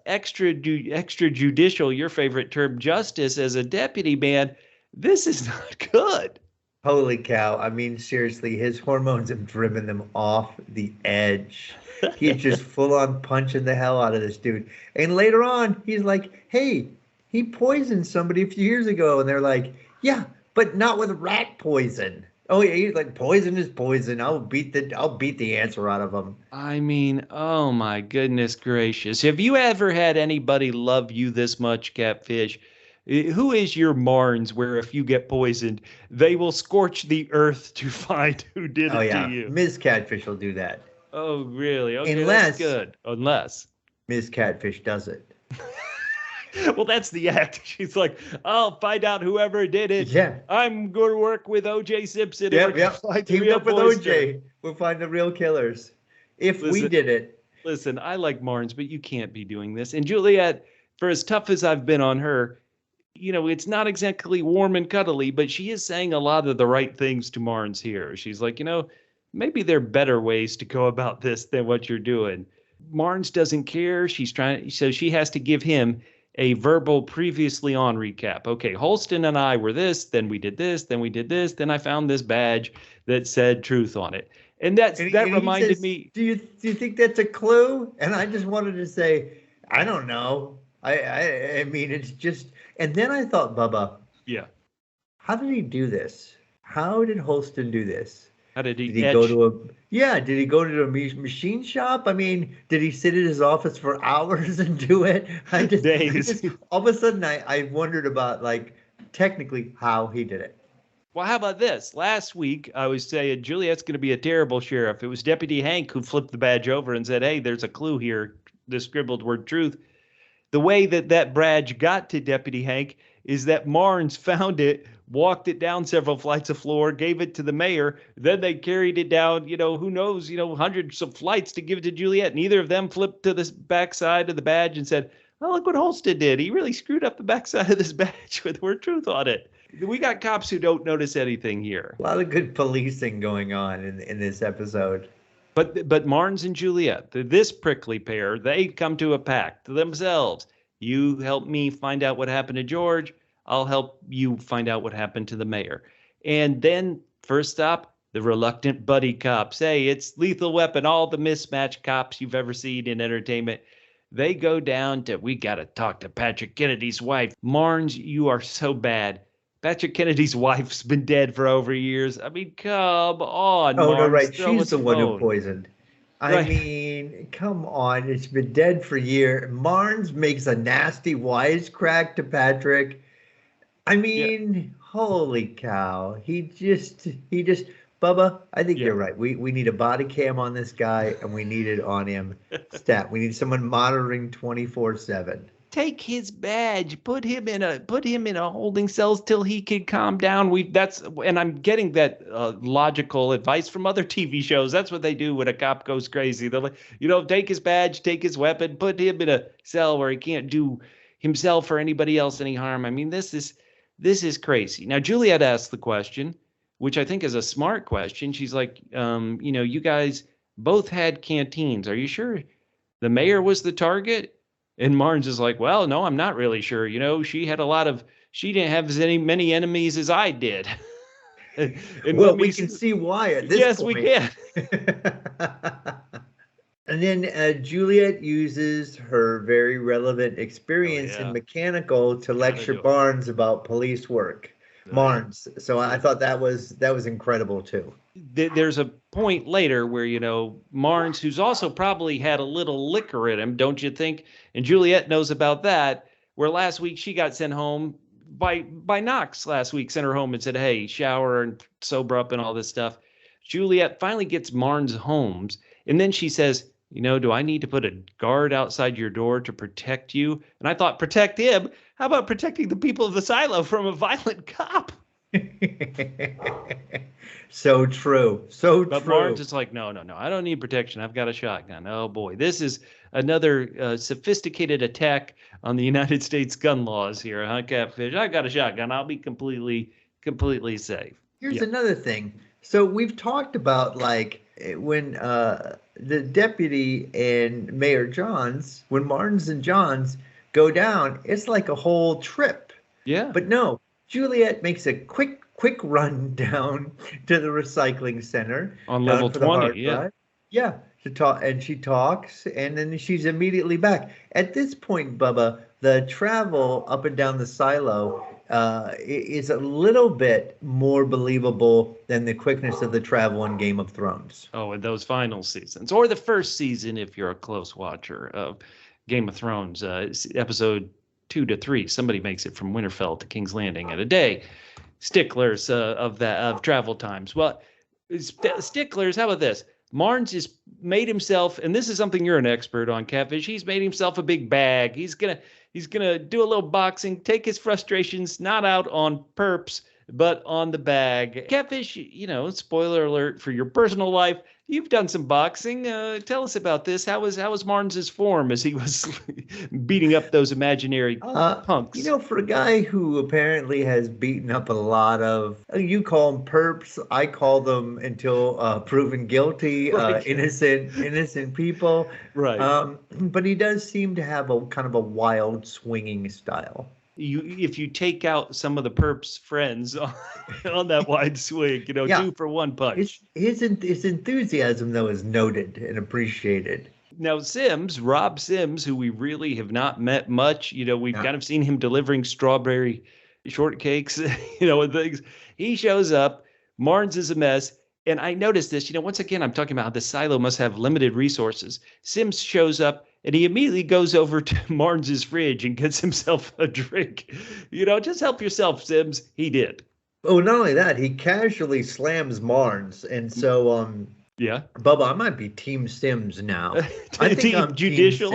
extrajudicial, your favorite term, justice as a deputy, man, this is not good. Holy cow. I mean, seriously, his hormones have driven them off the edge. He's just full on punching the hell out of this dude. And later on, he's like, hey, he poisoned somebody a few years ago. And they're like, yeah, but not with rat poison. Oh, yeah, he's like, poison is poison. I'll beat the answer out of him. I mean, oh my goodness gracious. Have you ever had anybody love you this much, Qatfish? Who is your Marnes where if you get poisoned, they will scorch the earth to find who did it to you? Ms. Qatfish will do that. Oh, really? Okay, that's good. Unless Ms. Qatfish does it. Well, that's the act. She's like, I'll find out whoever did it. Yeah. I'm going to work with O.J. Simpson. Yep. Teamed up with O.J. We'll find the real killers. We did it. Listen, I like Marnes, but you can't be doing this. And Juliette, for as tough as I've been on her, it's not exactly warm and cuddly, but she is saying a lot of the right things to Marnes here. She's like, maybe there are better ways to go about this than what you're doing. Marnes doesn't care. So she has to give him a verbal previously on recap. Okay, Holston and I were this, then we did this, then we did this, then I found this badge that said truth on it. And that reminded me. Do you think that's a clue? And I just wanted to say, I don't know. I mean, it's just. And then I thought, Bubba. Yeah. How did he do this? How did Holston do this? How did he go to did he go to a machine shop? I mean, did he sit in his office for hours and do it? Days. All of a sudden, I wondered about, technically how he did it. Well, how about this? Last week, I was saying Juliette's going to be a terrible sheriff. It was Deputy Hank who flipped the badge over and said, hey, there's a clue here, the scribbled word truth. The way that badge got to Deputy Hank is that Marnes found it, walked it down several flights of floor, gave it to the mayor. Then they carried it down, who knows, hundreds of flights to give it to Juliette. Neither of them flipped to the backside of the badge and said, oh, look what Holston did. He really screwed up the backside of this badge with word truth on it. We got cops who don't notice anything here. A lot of good policing going on in this episode. But Marnes and Juliette, this prickly pair, they come to a pact themselves. You help me find out what happened to George. I'll help you find out what happened to the mayor. And then, first stop, the reluctant buddy cops. Hey, it's Lethal Weapon, all the mismatched cops you've ever seen in entertainment. They go down to, we got to talk to Patrick Kennedy's wife. Marnes, you are so bad. Patrick Kennedy's wife's been dead for over years. I mean, come on. Oh, Marnes, no, right. She's the one who poisoned. Right. I mean, come on. It's been dead for years. Marnes makes a nasty wisecrack to Patrick. I mean, Holy cow. He just, Bubba, I think you're right. We need a body cam on this guy, and we need it on him stat. We need someone monitoring 24/7. Take his badge, put him in a holding cells till he can calm down. And I'm getting that logical advice from other TV shows. That's what they do when a cop goes crazy. They're like, take his badge, take his weapon, put him in a cell where he can't do himself or anybody else any harm. I mean, this is crazy. Now, Juliette asked the question, which I think is a smart question. She's like, you guys both had canteens. Are you sure the mayor was the target? And Marnes is like, well, no, I'm not really sure. She didn't have as many enemies as I did. And we can see why at this yes, point. Yes, we can. And then Juliette uses her very relevant experience in mechanical to lecture Marnes about police work. Marnes. So I thought that was incredible too. There's a point later where, Marnes, who's also probably had a little liquor in him, don't you think? And Juliette knows about that, where last week she got sent home by Knox last week, sent her home and said, hey, shower and sober up and all this stuff. Juliette finally gets Marnes home, and then she says, do I need to put a guard outside your door to protect you? And I thought, protect him? How about protecting the people of the silo from a violent cop? So true. But Marnes is like, no, I don't need protection. I've got a shotgun. Oh, boy. This is another sophisticated attack on the United States gun laws here, huh, Qatfish? I got a shotgun. I'll be completely safe. Here's another thing. So we've talked about, like, when the deputy and Mayor Johns, when Marnes and Johns go down, it's like a whole trip. Yeah. But no, Juliette makes a quick run down to the recycling center on level 20. Yeah, to talk, and she talks, and then she's immediately back. At this point, Bubba, the travel up and down the silo is a little bit more believable than the quickness of the travel in Game of Thrones. Oh, in those final seasons, or the first season if you're a close watcher of Game of Thrones, episode 2 to 3. Somebody makes it from Winterfell to King's Landing in a day. Sticklers of travel times. Well, sticklers. How about this? Marnes has made himself, and this is something you're an expert on, Qatfish. He's made himself a big bag. He's gonna do a little boxing, take his frustrations not out on perps, but on the bag. Qatfish, spoiler alert for your personal life. You've done some boxing. Tell us about this. How was Marnes' form as he was beating up those imaginary punks? For a guy who apparently has beaten up a lot of, you call them perps, I call them until proven guilty, right. innocent people. Right. But he does seem to have a kind of a wild swinging style. If you take out some of the perps' friends on that wide swing, 2 for 1 punch. His enthusiasm, though, is noted and appreciated. Now, Rob Sims, who we really have not met much, we've kind of seen him delivering strawberry shortcakes, and things. He shows up. Marnes is a mess. And I noticed this, once again, I'm talking about how the silo must have limited resources. Sims shows up. And he immediately goes over to Marnes' fridge and gets himself a drink. Just help yourself, Sims. He did. Oh, not only that, he casually slams Marnes. And so, yeah, Bubba, I might be Team Sims now. I think I'm Judicial.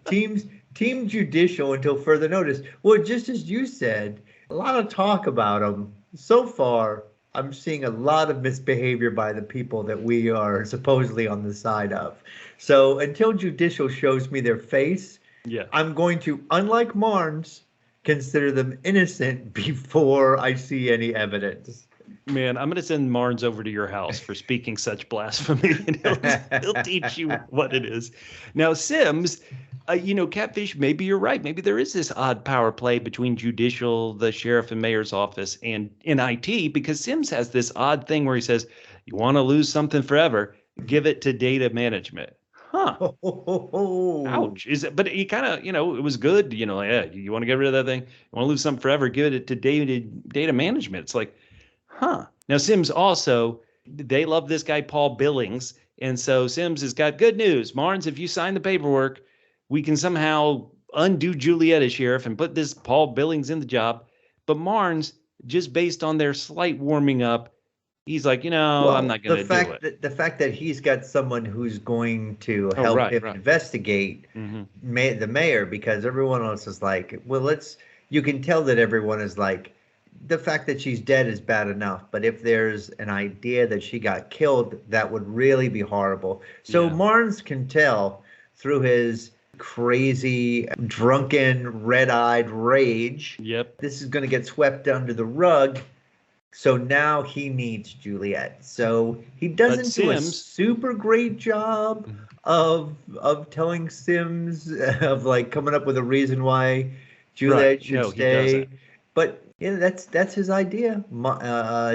Team Sims. Team Judicial until further notice. Well, just as you said, a lot of talk about him. So far, I'm seeing a lot of misbehavior by the people that we are supposedly on the side of. So until Judicial shows me their face, I'm going to, unlike Marnes, consider them innocent before I see any evidence. Man, I'm going to send Marnes over to your house for speaking such blasphemy, and he'll teach you what it is. Now, Sims, Qatfish, maybe you're right. Maybe there is this odd power play between Judicial, the sheriff and mayor's office, and in IT, because Sims has this odd thing where he says, you want to lose something forever, give it to data management. Huh. Ouch. But he kind of, it was good. You want to get rid of that thing? You want to lose something forever? Give it to data management. It's like, huh. Now, Sims also, they love this guy, Paul Billings. And so Sims has got good news. Marnes, if you sign the paperwork, we can somehow undo Juliette as sheriff and put this Paul Billings in the job. But Marnes, just based on their slight warming up, he's like, I'm not going to do it. The fact that he's got someone who's going to help him investigate the mayor, because everyone else is like, well, you can tell that everyone is like, the fact that she's dead is bad enough, but if there's an idea that she got killed, that would really be horrible. So Marnes can tell through his crazy, drunken, red-eyed rage. Yep. This is going to get swept under the rug. So now he needs Juliette. So he doesn't do a super great job of telling Sims, of like coming up with a reason why Juliette should stay. But that's his idea.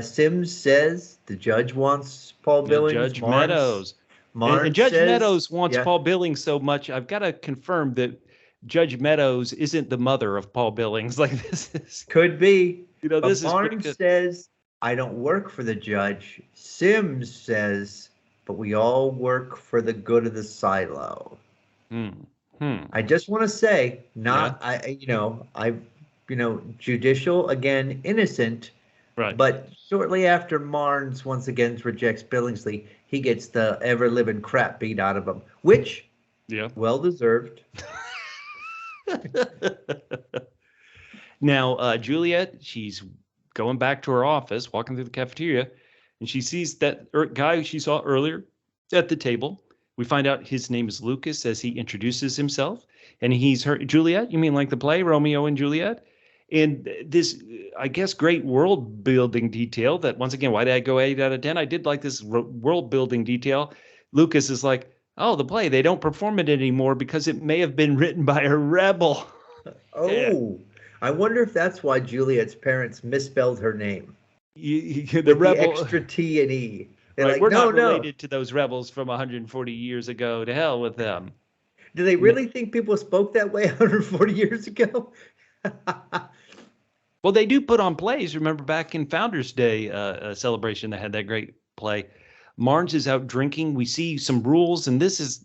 Sims says the judge wants Paul Billings. Judge Meadows. And Judge Meadows wants Paul Billings so much. I've got to confirm that Judge Meadows isn't the mother of Paul Billings. Like this is could be. This is pretty good. Says, I don't work for the judge. Sims says, but we all work for the good of the silo. I just want to say, Judicial, again, innocent. Right. But shortly after Marnes once again rejects Billingsley, he gets the ever-living crap beat out of him, which, well deserved. Now, Juliette, she's going back to her office, walking through the cafeteria, and she sees that guy she saw earlier at the table. We find out his name is Lucas as he introduces himself, and he's her Juliette. You mean like the play Romeo and Juliet? And this, I guess, great world building detail that, once again, why did I go 8 out of 10? I did like this world building detail. Lucas is like, oh, the play, they don't perform it anymore because it may have been written by a rebel. Oh, I wonder if that's why Juliet's parents misspelled her name. The rebel, the extra T and E. Right, like, we're not related to those rebels from 140 years ago. To hell with them. Do they really think people spoke that way 140 years ago? Well, they do put on plays. Remember back in Founders Day celebration, they had that great play. Marnes is out drinking. We see some rules, and this is,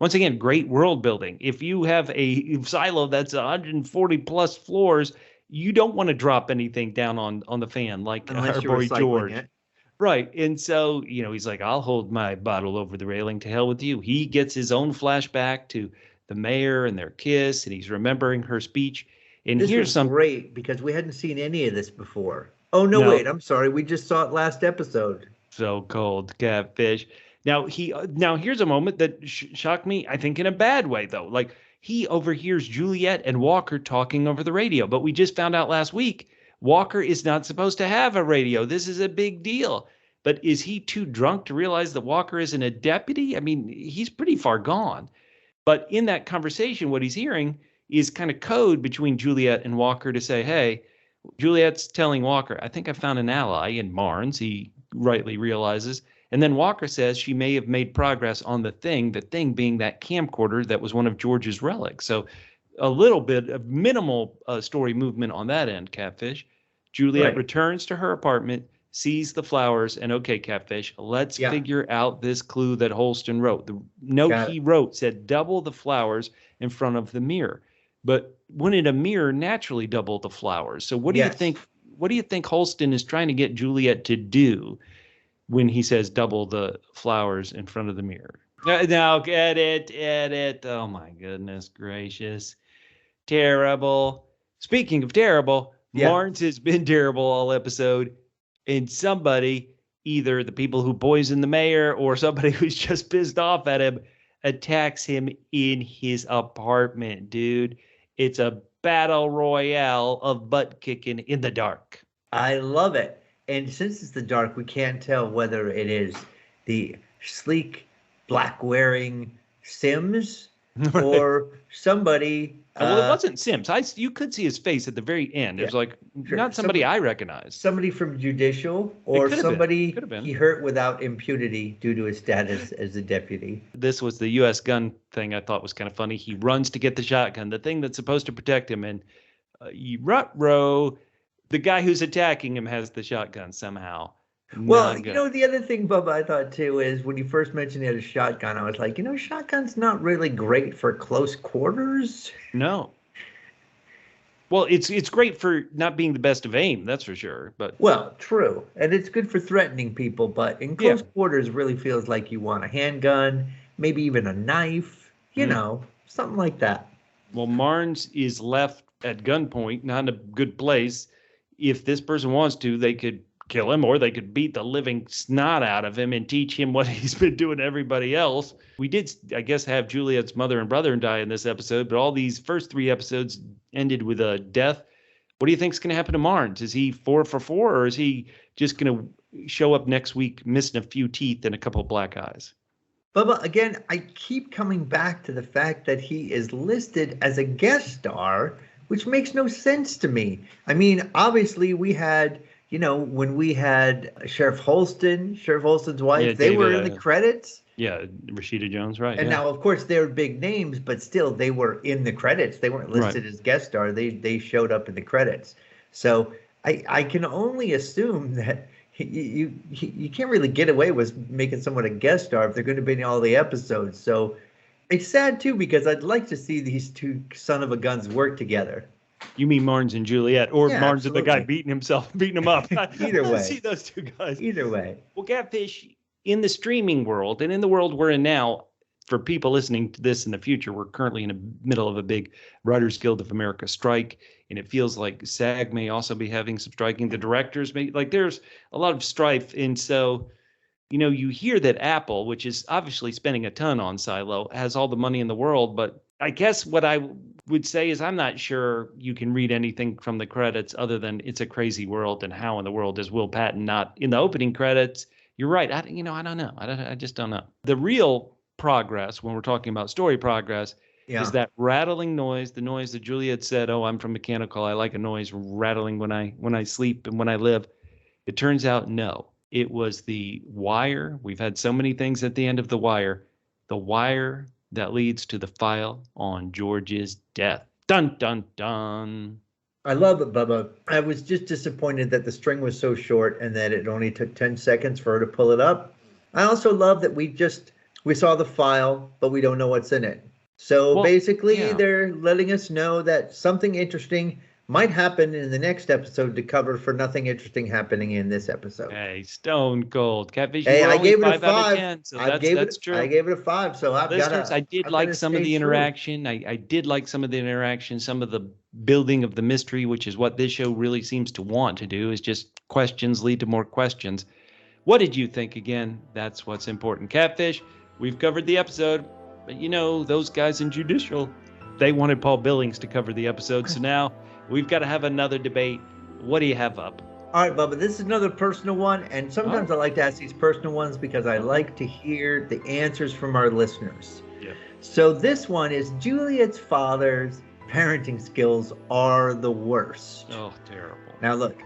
once again, great world building. If you have a silo that's 140 plus floors, you don't want to drop anything down on the fan like our boy George. It. Right. And so, he's like, I'll hold my bottle over the railing. To hell with you. He gets his own flashback to the mayor and their kiss, and he's remembering her speech. And this here's some great, because we hadn't seen any of this before. Oh, no, wait, I'm sorry. We just saw it last episode. So cold, Qatfish. Now here's a moment that shocked me, I think in a bad way, though. Like, he overhears Juliette and Walker talking over the radio. But we just found out last week, Walker is not supposed to have a radio. This is a big deal. But is he too drunk to realize that Walker isn't a deputy? I mean, he's pretty far gone. But in that conversation, what he's hearing is kind of code between Juliette and Walker to say, hey, Juliette's telling Walker, I think I found an ally in Marnes, he rightly realizes. And then Walker says she may have made progress on the thing being that camcorder that was one of George's relics. So a little bit of minimal story movement on that end, Qatfish. Juliette returns to her apartment, sees the flowers, and okay, Qatfish, let's figure out this clue that Holston wrote. The note he wrote said double the flowers in front of the mirror. But wouldn't a mirror naturally double the flowers? So what do you think? What do you think Holston is trying to get Juliette to do when he says double the flowers in front of the mirror? Now, edit. Oh my goodness gracious. Terrible. Speaking of terrible, Marnes has been terrible all episode. And somebody, either the people who poisoned the mayor or somebody who's just pissed off at him, attacks him in his apartment, dude. It's a battle royale of butt kicking in the dark. I love it. And since it's the dark, we can't tell whether it is the sleek, black-wearing Sims or somebody. Well, it wasn't Sims. You could see his face at the very end. It was like not somebody I recognize. Somebody from Judicial or somebody he hurt without impunity due to his status as a deputy. This was the U.S. gun thing I thought was kind of funny. He runs to get the shotgun, the thing that's supposed to protect him, and the guy who's attacking him has the shotgun somehow. Well, the other thing, Bubba, I thought too is when you first mentioned he had a shotgun, I was like, shotgun's not really great for close quarters. No. Well, it's great for not being the best of aim, that's for sure. But well, true, and it's good for threatening people. But in close quarters, really feels like you want a handgun, maybe even a knife. Something like that. Well, Marnes is left at gunpoint, not in a good place. If this person wants to, they could kill him, or they could beat the living snot out of him and teach him what he's been doing to everybody else. We did, I guess, have Juliette's mother and brother die in this episode, but all these first 3 episodes ended with a death. What do you think is going to happen to Marnes? Is he 4 for 4, or is he just going to show up next week missing a few teeth and a couple of black eyes? Bubba, again, I keep coming back to the fact that he is listed as a guest star, which makes no sense to me. I mean, obviously we had, when we had Sheriff's wife, they were in the credits. Yeah, Rashida Jones, right. And now, of course, they're big names, but still they were in the credits. They weren't listed as guest star. They showed up in the credits. So I can only assume that you can't really get away with making someone a guest star if they're going to be in all the episodes. So it's sad too, because I'd like to see these two son of a guns work together. You mean Marnes and Juliette, or Marnes and the guy beating him up? Either way. See those two guys. Either way. Well, Qatfish, in the streaming world and in the world we're in now, for people listening to this in the future, we're currently in the middle of a big Writers Guild of America strike, and it feels like SAG may also be having some striking. The directors may, there's a lot of strife. And so, you hear that Apple, which is obviously spending a ton on Silo, has all the money in the world. But I guess what I would say is I'm not sure you can read anything from the credits other than it's a crazy world, and how in the world is Will Patton not in the opening credits? You're right. I don't know. I just don't know. The real progress, when we're talking about story progress, is that rattling noise, the noise that Juliette said, "Oh, I'm from Mechanical. I like a noise rattling when I sleep and when I live." It turns out, no. It was the wire. We've had so many things at the end of the wire that leads to the file on George's death. Dun, dun, dun. I love it, Bubba. I was just disappointed that the string was so short and that it only took 10 seconds for her to pull it up. I also love that we saw the file, but we don't know what's in it. So basically, they're letting us know that something interesting might happen in the next episode to cover for nothing interesting happening in this episode. Hey, stone cold. Qatfish, hey, I gave it a 5 out of 10, so that's true. I gave it a 5, so I did like some of the interaction. I did like some of the interaction, some of the building of the mystery, which is what this show really seems to want to do, is just questions lead to more questions. What did you think? Again, that's what's important. Qatfish, we've covered the episode, but those guys in Judicial, they wanted Paul Billings to cover the episode, so now we've got to have another debate. What do you have up? All right, Bubba, this is another personal one, and sometimes I like to ask these personal ones because I like to hear the answers from our listeners. Yeah. So this one is Juliette's father's parenting skills are the worst. Oh, terrible. Now, look,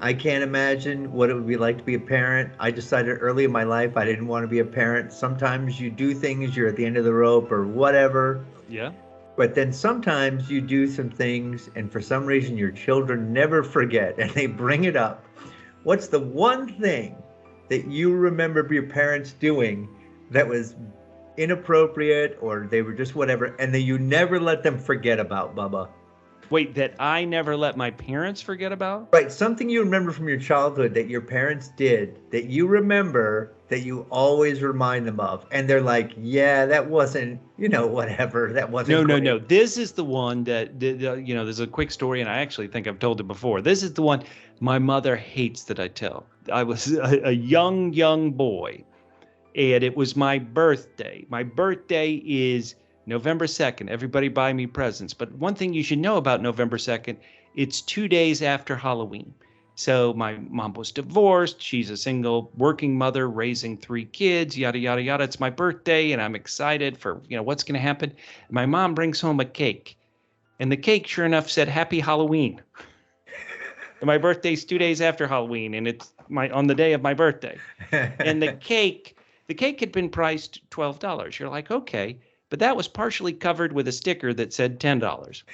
I can't imagine what it would be like to be a parent. I decided early in my life I didn't want to be a parent. Sometimes you do things, you're at the end of the rope or whatever. Yeah. But then sometimes you do some things, and for some reason your children never forget, and they bring it up. What's the one thing that you remember your parents doing that was inappropriate, or they were just whatever, and that you never let them forget about, Bubba? Wait, that I never let my parents forget about? Right, something you remember from your childhood that your parents did that you remember that you always remind them of. And they're like, yeah, that wasn't, whatever. That wasn't No. This is the one that, there's a quick story, and I actually think I've told it before. This is the one my mother hates that I tell. I was a young boy, and it was my birthday. My birthday is November 2nd. Everybody buy me presents. But one thing you should know about November 2nd, it's 2 days after Halloween. So my mom was divorced. She's a single working mother raising 3 kids, yada, yada, yada. It's my birthday, and I'm excited for, what's going to happen. My mom brings home a cake, and the cake, sure enough, said Happy Halloween. And my birthday's 2 days after Halloween, and it's on the day of my birthday. And the cake had been priced $12. You're like, okay. But that was partially covered with a sticker that said $10.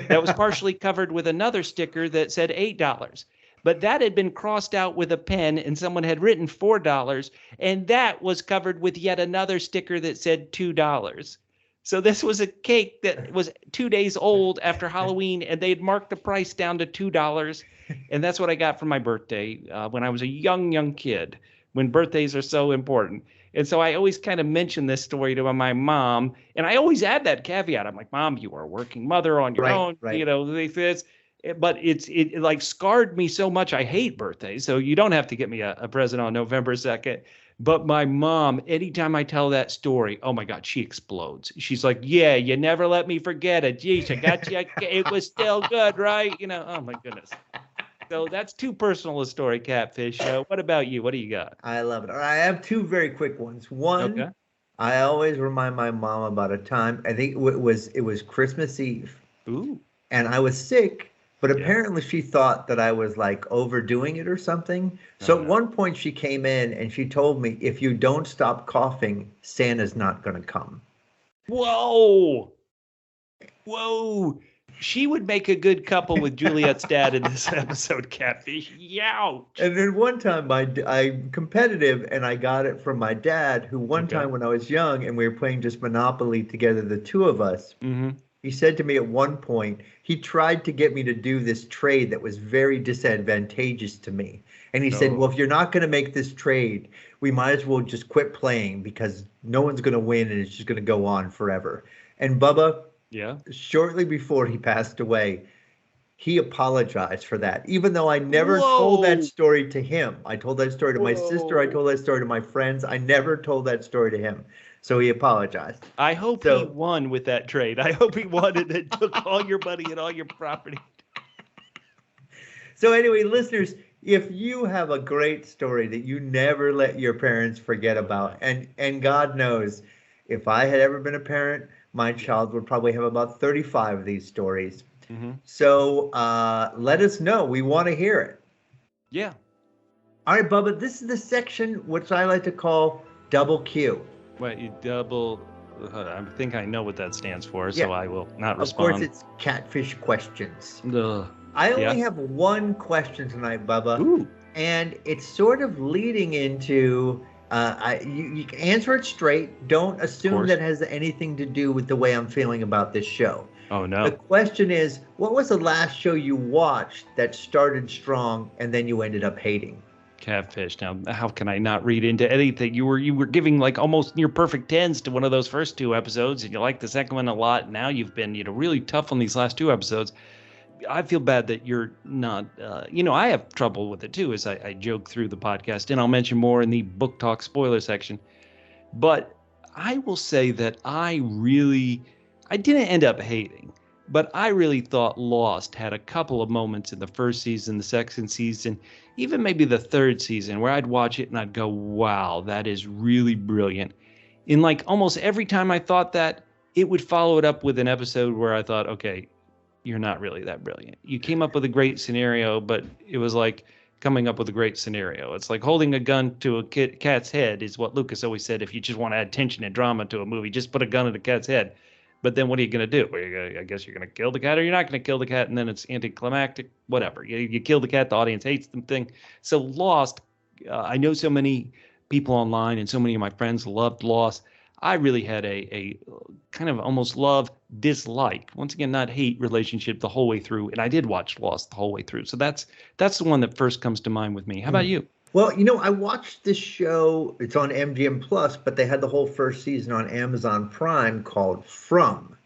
That was partially covered with another sticker that said $8. But that had been crossed out with a pen, and someone had written $4, and that was covered with yet another sticker that said $2. So this was a cake that was 2 days old after Halloween, and they'd marked the price down to $2. And that's what I got for my birthday when I was a young kid, when birthdays are so important. And so I always kind of mention this story to my mom, and I always add that caveat. I'm like, Mom, you are a working mother on your own. Right. You know, but it like scarred me so much. I hate birthdays, so you don't have to get me a present on November 2nd. But my mom, anytime I tell that story, oh my God, she explodes. She's like, yeah, you never let me forget it. Geez, I got you. It was still good, right? You know, oh my goodness. So that's too personal a story, Qatfish. What about you? What do you got? I love it. I have two very quick ones. One, okay. I always remind my mom about a time, I think it was Christmas Eve. Ooh. And I was sick. But apparently she thought that I was like overdoing it or something. So at one point she came in and she told me, if you don't stop coughing, Santa's not going to come. Whoa. She would make a good couple with Juliette's dad in this episode, Qatfish. Yow. And then one time I'm competitive and I got it from my dad, who one time when I was young and we were playing just Monopoly together, the two of us, he said to me at one point, he tried to get me to do this trade that was very disadvantageous to me. And he said, well, if you're not going to make this trade, we might as well just quit playing because no one's going to win and it's just going to go on forever. And Bubba, shortly before he passed away, he apologized for that, even though I never told that story to him. I told that story to my sister. I told that story to my friends. I never told that story to him. So he apologized. I hope he won with that trade. I hope he won and then took all your money and all your property. So anyway, listeners, if you have a great story that you never let your parents forget about, and God knows, if I had ever been a parent, my child would probably have about 35 of these stories. So let us know. We want to hear it. Yeah. All right, Bubba, this is the section which I like to call Double Q. Wait, you double... I think I know what that stands for, so I will not respond. Of course, it's Qatfish Questions. Ugh. I only have one question tonight, Bubba. Ooh. And it's sort of leading into... you can answer it straight. Don't assume that has anything to do with the way I'm feeling about this show. Oh, no. The question is, what was the last show you watched that started strong and then you ended up hating? Qatfish. Now, how can I not read into anything? You were giving like almost near perfect 10s to one of those first two episodes, and you liked the second one a lot. Now you've been, really tough on these last two episodes. I feel bad that you're not, I have trouble with it too, as I joke through the podcast, and I'll mention more in the book talk spoiler section. But I will say that I didn't end up hating, but I really thought Lost had a couple of moments in the first season, the second season, even maybe the third season, where I'd watch it and I'd go, wow, that is really brilliant. In like almost every time I thought that, it would follow it up with an episode where I thought, okay, you're not really that brilliant. You came up with a great scenario, but it was like coming up with a great scenario. It's like holding a gun to a cat's head is what Lucas always said. If you just want to add tension and drama to a movie, just put a gun at a cat's head. But then what are you going to do? I guess you're going to kill the cat, or you're not going to kill the cat, and then it's anticlimactic, whatever. You kill the cat, the audience hates the thing. So Lost, I know so many people online and so many of my friends loved Lost. I really had a kind of almost love-dislike, once again, not hate relationship the whole way through. And I did watch Lost the whole way through. So that's the one that first comes to mind with me. How about you? Well, I watched this show. It's on MGM Plus, but they had the whole first season on Amazon Prime called From,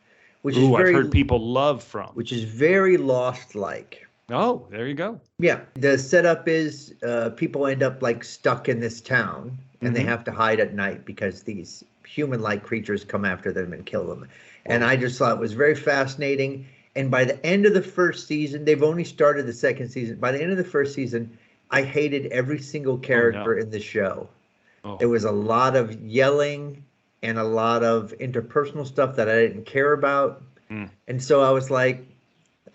which is I've heard people love From, which is very Lost-like. Oh, there you go. Yeah, the setup is people end up like stuck in this town, and they have to hide at night because these human-like creatures come after them and kill them. And I just thought it was very fascinating. And by the end of the first season, they've only started the second season. By the end of the first season, I hated every single character in the show. There was a lot of yelling and a lot of interpersonal stuff that I didn't care about. And so I was like,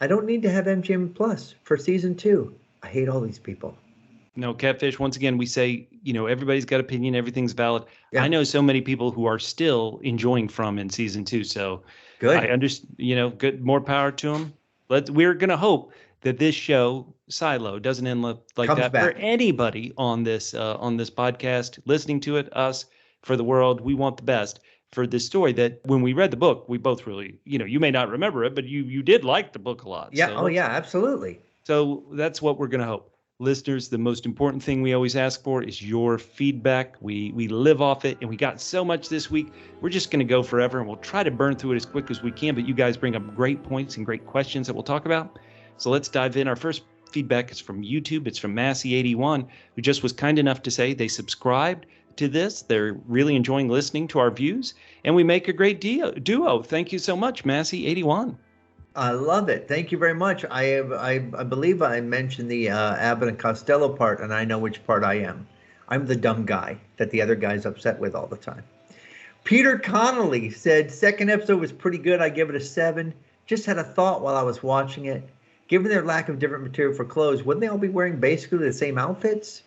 I don't need to have MGM Plus for season 2. I hate all these people. No, Qatfish, once again, we say, everybody's got opinion. Everything's valid. Yeah. I know so many people who are still enjoying From in season 2. So good. I understand, good, more power to them. We're going to hope that this show, Silo, doesn't end up like that for anybody on this podcast listening to it, us, for the world. We want the best for this story that when we read the book, we both really, you may not remember it, but you did like the book a lot. Yeah. So Oh, yeah, absolutely. So that's what we're going to hope. Listeners, the most important thing we always ask for is your feedback. We live off it, and we got so much this week. We're just going to go forever, and we'll try to burn through it as quick as we can, but you guys bring up great points and great questions that we'll talk about. So let's dive in. Our first feedback is from YouTube. It's from Massey81, who just was kind enough to say they subscribed to this. They're really enjoying listening to our views, and we make a great duo. Thank you so much, Massey81. I love it. Thank you very much. I believe I mentioned the Abbott and Costello part, and I know which part I am. I'm the dumb guy that the other guy's upset with all the time. Peter Connolly said, second episode was pretty good. I give it a 7. Just had a thought while I was watching it. Given their lack of different material for clothes, wouldn't they all be wearing basically the same outfits?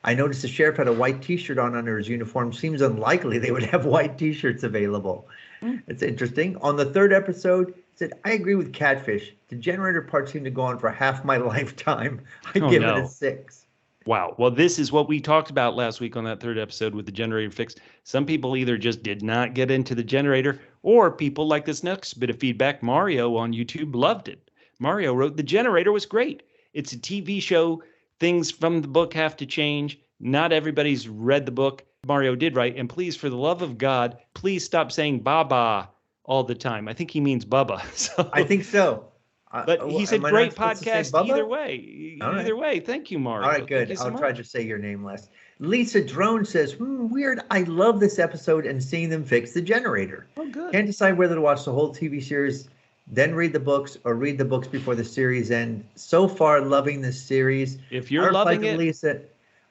I noticed the sheriff had a white T-shirt on under his uniform. Seems unlikely they would have white T-shirts available. It's interesting. On the third episode, said, I agree with Qatfish. The generator part seemed to go on for half my lifetime. I give it a 6. Wow. Well, this is what we talked about last week on that third episode with the generator fix. Some people either just did not get into the generator, or people like this next bit of feedback. Mario on YouTube loved it. Mario wrote, the generator was great. It's a TV show. Things from the book have to change. Not everybody's read the book. Mario did write, and please, for the love of God, please stop saying Baba all the time. I think he means Bubba. So, I think so. But he said great podcast either way. Either way. Thank you, Mario. All right, good. I'll try to say your name less. Lisa Drone says, weird. I love this episode and seeing them fix the generator. Oh, good. Can't decide whether to watch the whole TV series, then read the books, or read the books before the series end. So far, loving this series. If you're loving it, Lisa,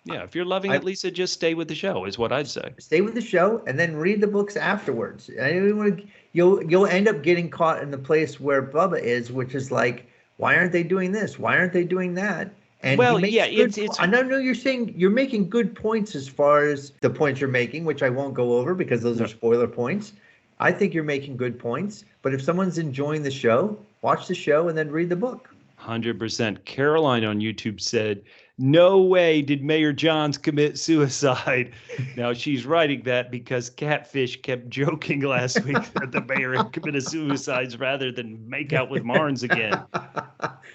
yeah, if you're loving it, Lisa, just stay with the show is what I'd say. Stay with the show and then read the books afterwards. You'll end up getting caught in the place where Bubba is, which is like, why aren't they doing this? Why aren't they doing that? And well, yeah, it's. I know you're saying you're making good points as far as the points you're making, which I won't go over because those are spoiler points. I think you're making good points, but if someone's enjoying the show, watch the show and then read the book. 100%. Caroline on YouTube said, no way did Mayor Johns commit suicide. Now, she's writing that because Qatfish kept joking last week that the mayor had committed suicides rather than make out with Marnes again.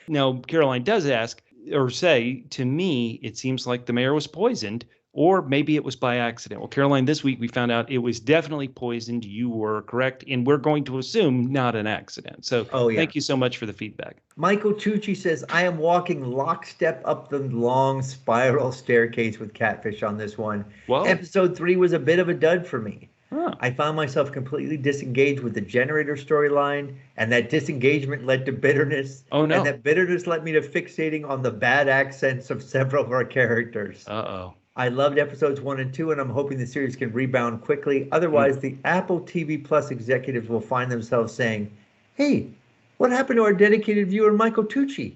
Now, Caroline does ask or say, to me, it seems like the mayor was poisoned, or maybe it was by accident. Well, Caroline, this week we found out it was definitely poisoned. You were correct, and we're going to assume not an accident. So Thank you so much for the feedback. Michael Tucci says, I am walking lockstep up the long spiral staircase with Qatfish on this one. Whoa. Episode 3 was a bit of a dud for me. Huh. I found myself completely disengaged with the generator storyline, and that disengagement led to bitterness. Oh, no. And that bitterness led me to fixating on the bad accents of several of our characters. Uh-oh. I loved episodes 1 and 2, and I'm hoping the series can rebound quickly. Otherwise, the Apple TV Plus executives will find themselves saying, hey, what happened to our dedicated viewer, Michael Tucci?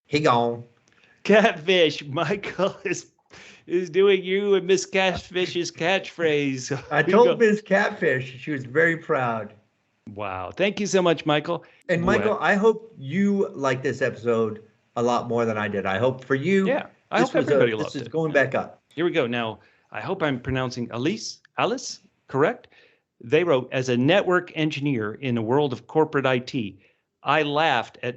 He gone. Qatfish, Michael is doing you and Miss Qatfish's catchphrase. I told Miss Qatfish. She was very proud. Wow. Thank you so much, Michael. And Michael, I hope you like this episode a lot more than I did. I hope for you. Yeah, I hope everybody loved it. This is going back up. Here we go. Now, I hope I'm pronouncing Alice, correct? They wrote, as a network engineer in a world of corporate IT, I laughed at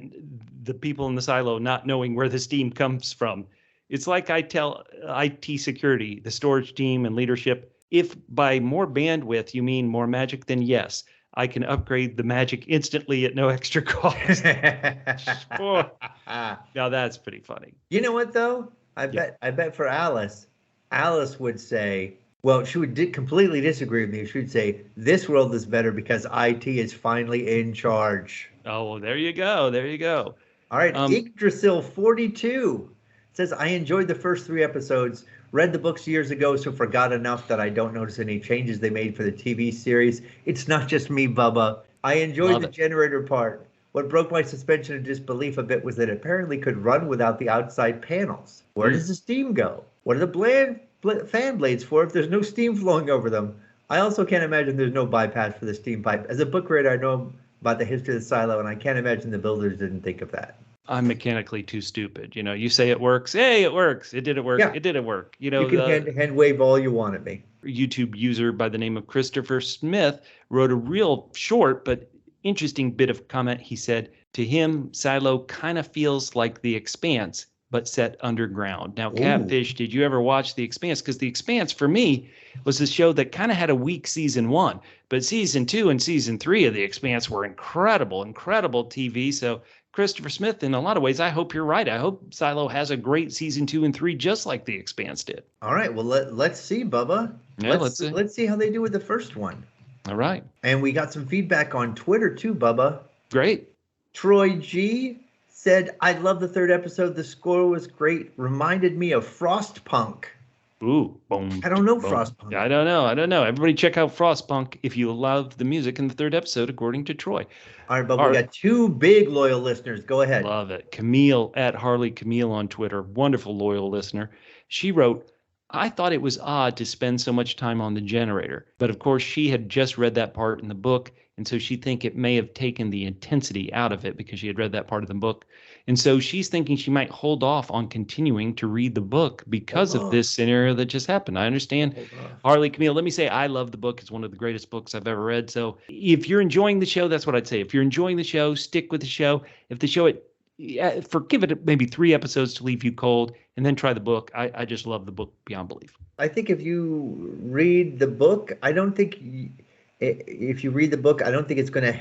the people in the silo not knowing where the steam comes from. It's like I tell IT security, the storage team and leadership, if by more bandwidth you mean more magic, then yes, I can upgrade the magic instantly at no extra cost. Now that's pretty funny. You know what, though? I bet for Alice would say, well, she would completely disagree with me. She would say, this world is better because IT is finally in charge. Oh, there you go. There you go. All right. Yggdrasil 42 says, I enjoyed the first 3 episodes, read the books years ago, so forgot enough that I don't notice any changes they made for the TV series. It's not just me, Bubba. I enjoyed the generator part. What broke my suspension of disbelief a bit was that it apparently could run without the outside panels. Where does the steam go? What are the fan blades for if there's no steam flowing over them? I also can't imagine there's no bypass for the steam pipe. As a book reader, I know about the history of the silo, and I can't imagine the builders didn't think of that. I'm mechanically too stupid. You say it works. Hey, it works. It didn't work. Yeah. It didn't work. You can hand wave all you want at me. YouTube user by the name of Christopher Smith wrote a real short but interesting bit of comment. He said, to him, Silo kind of feels like The Expanse, but set underground. Now, Qatfish, did you ever watch The Expanse? Because The Expanse, for me, was a show that kind of had a weak season 1. But season 2 and season 3 of The Expanse were incredible TV. So Christopher Smith, in a lot of ways, I hope you're right. I hope Silo has a great season 2 and 3, just like The Expanse did. All right. Well, let's see, Bubba. Yeah, let's see. Let's see how they do with the first one. All right. And we got some feedback on Twitter too, Bubba. Great. Troy G said, I love the 3rd episode. The score was great. Reminded me of Frostpunk. Ooh, boom. I don't know boom. Frostpunk. I don't know. Everybody check out Frostpunk if you love the music in the 3rd episode, according to Troy. All right, but we got 2 big loyal listeners. Go ahead. Love it. Camille at Harley Camille on Twitter. Wonderful loyal listener. She wrote, I thought it was odd to spend so much time on the generator. But of course, she had just read that part in the book. And so she think it may have taken the intensity out of it because she had read that part of the book. And so she's thinking she might hold off on continuing to read the book because of this scenario that just happened. I understand. Harley Camille, let me say I love the book. It's one of the greatest books I've ever read. So if you're enjoying the show, that's what I'd say. If you're enjoying the show, stick with the show. If the show, give it maybe 3 episodes to leave you cold and then try the book. I just love the book beyond belief. I think if you read the book, if you read the book, I don't think it's going to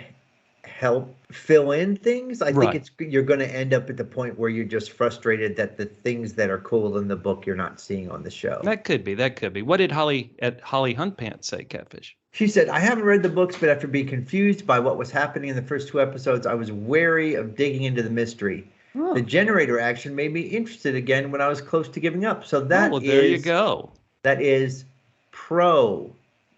help fill in things. I think you're going to end up at the point where you're just frustrated that the things that are cool in the book you're not seeing on the show. That could be. What did Holly Huntpants say, Qatfish? She said, I haven't read the books, but after being confused by what was happening in the first 2 episodes, I was wary of digging into the mystery. Oh. The generator action made me interested again when I was close to giving up. So there you go. That is pro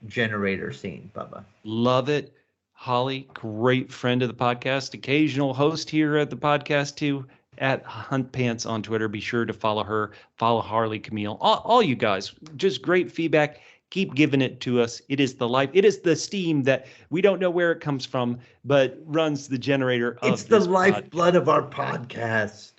generator scene, Bubba. Love it. Holly, great friend of the podcast, occasional host here at the podcast too, at Huntpants on Twitter. Be sure to follow her, follow Harley Camille. All you guys, just great feedback. Keep giving it to us. It is the life. It is the steam that we don't know where it comes from, but runs the generator of It's the lifeblood of our podcast.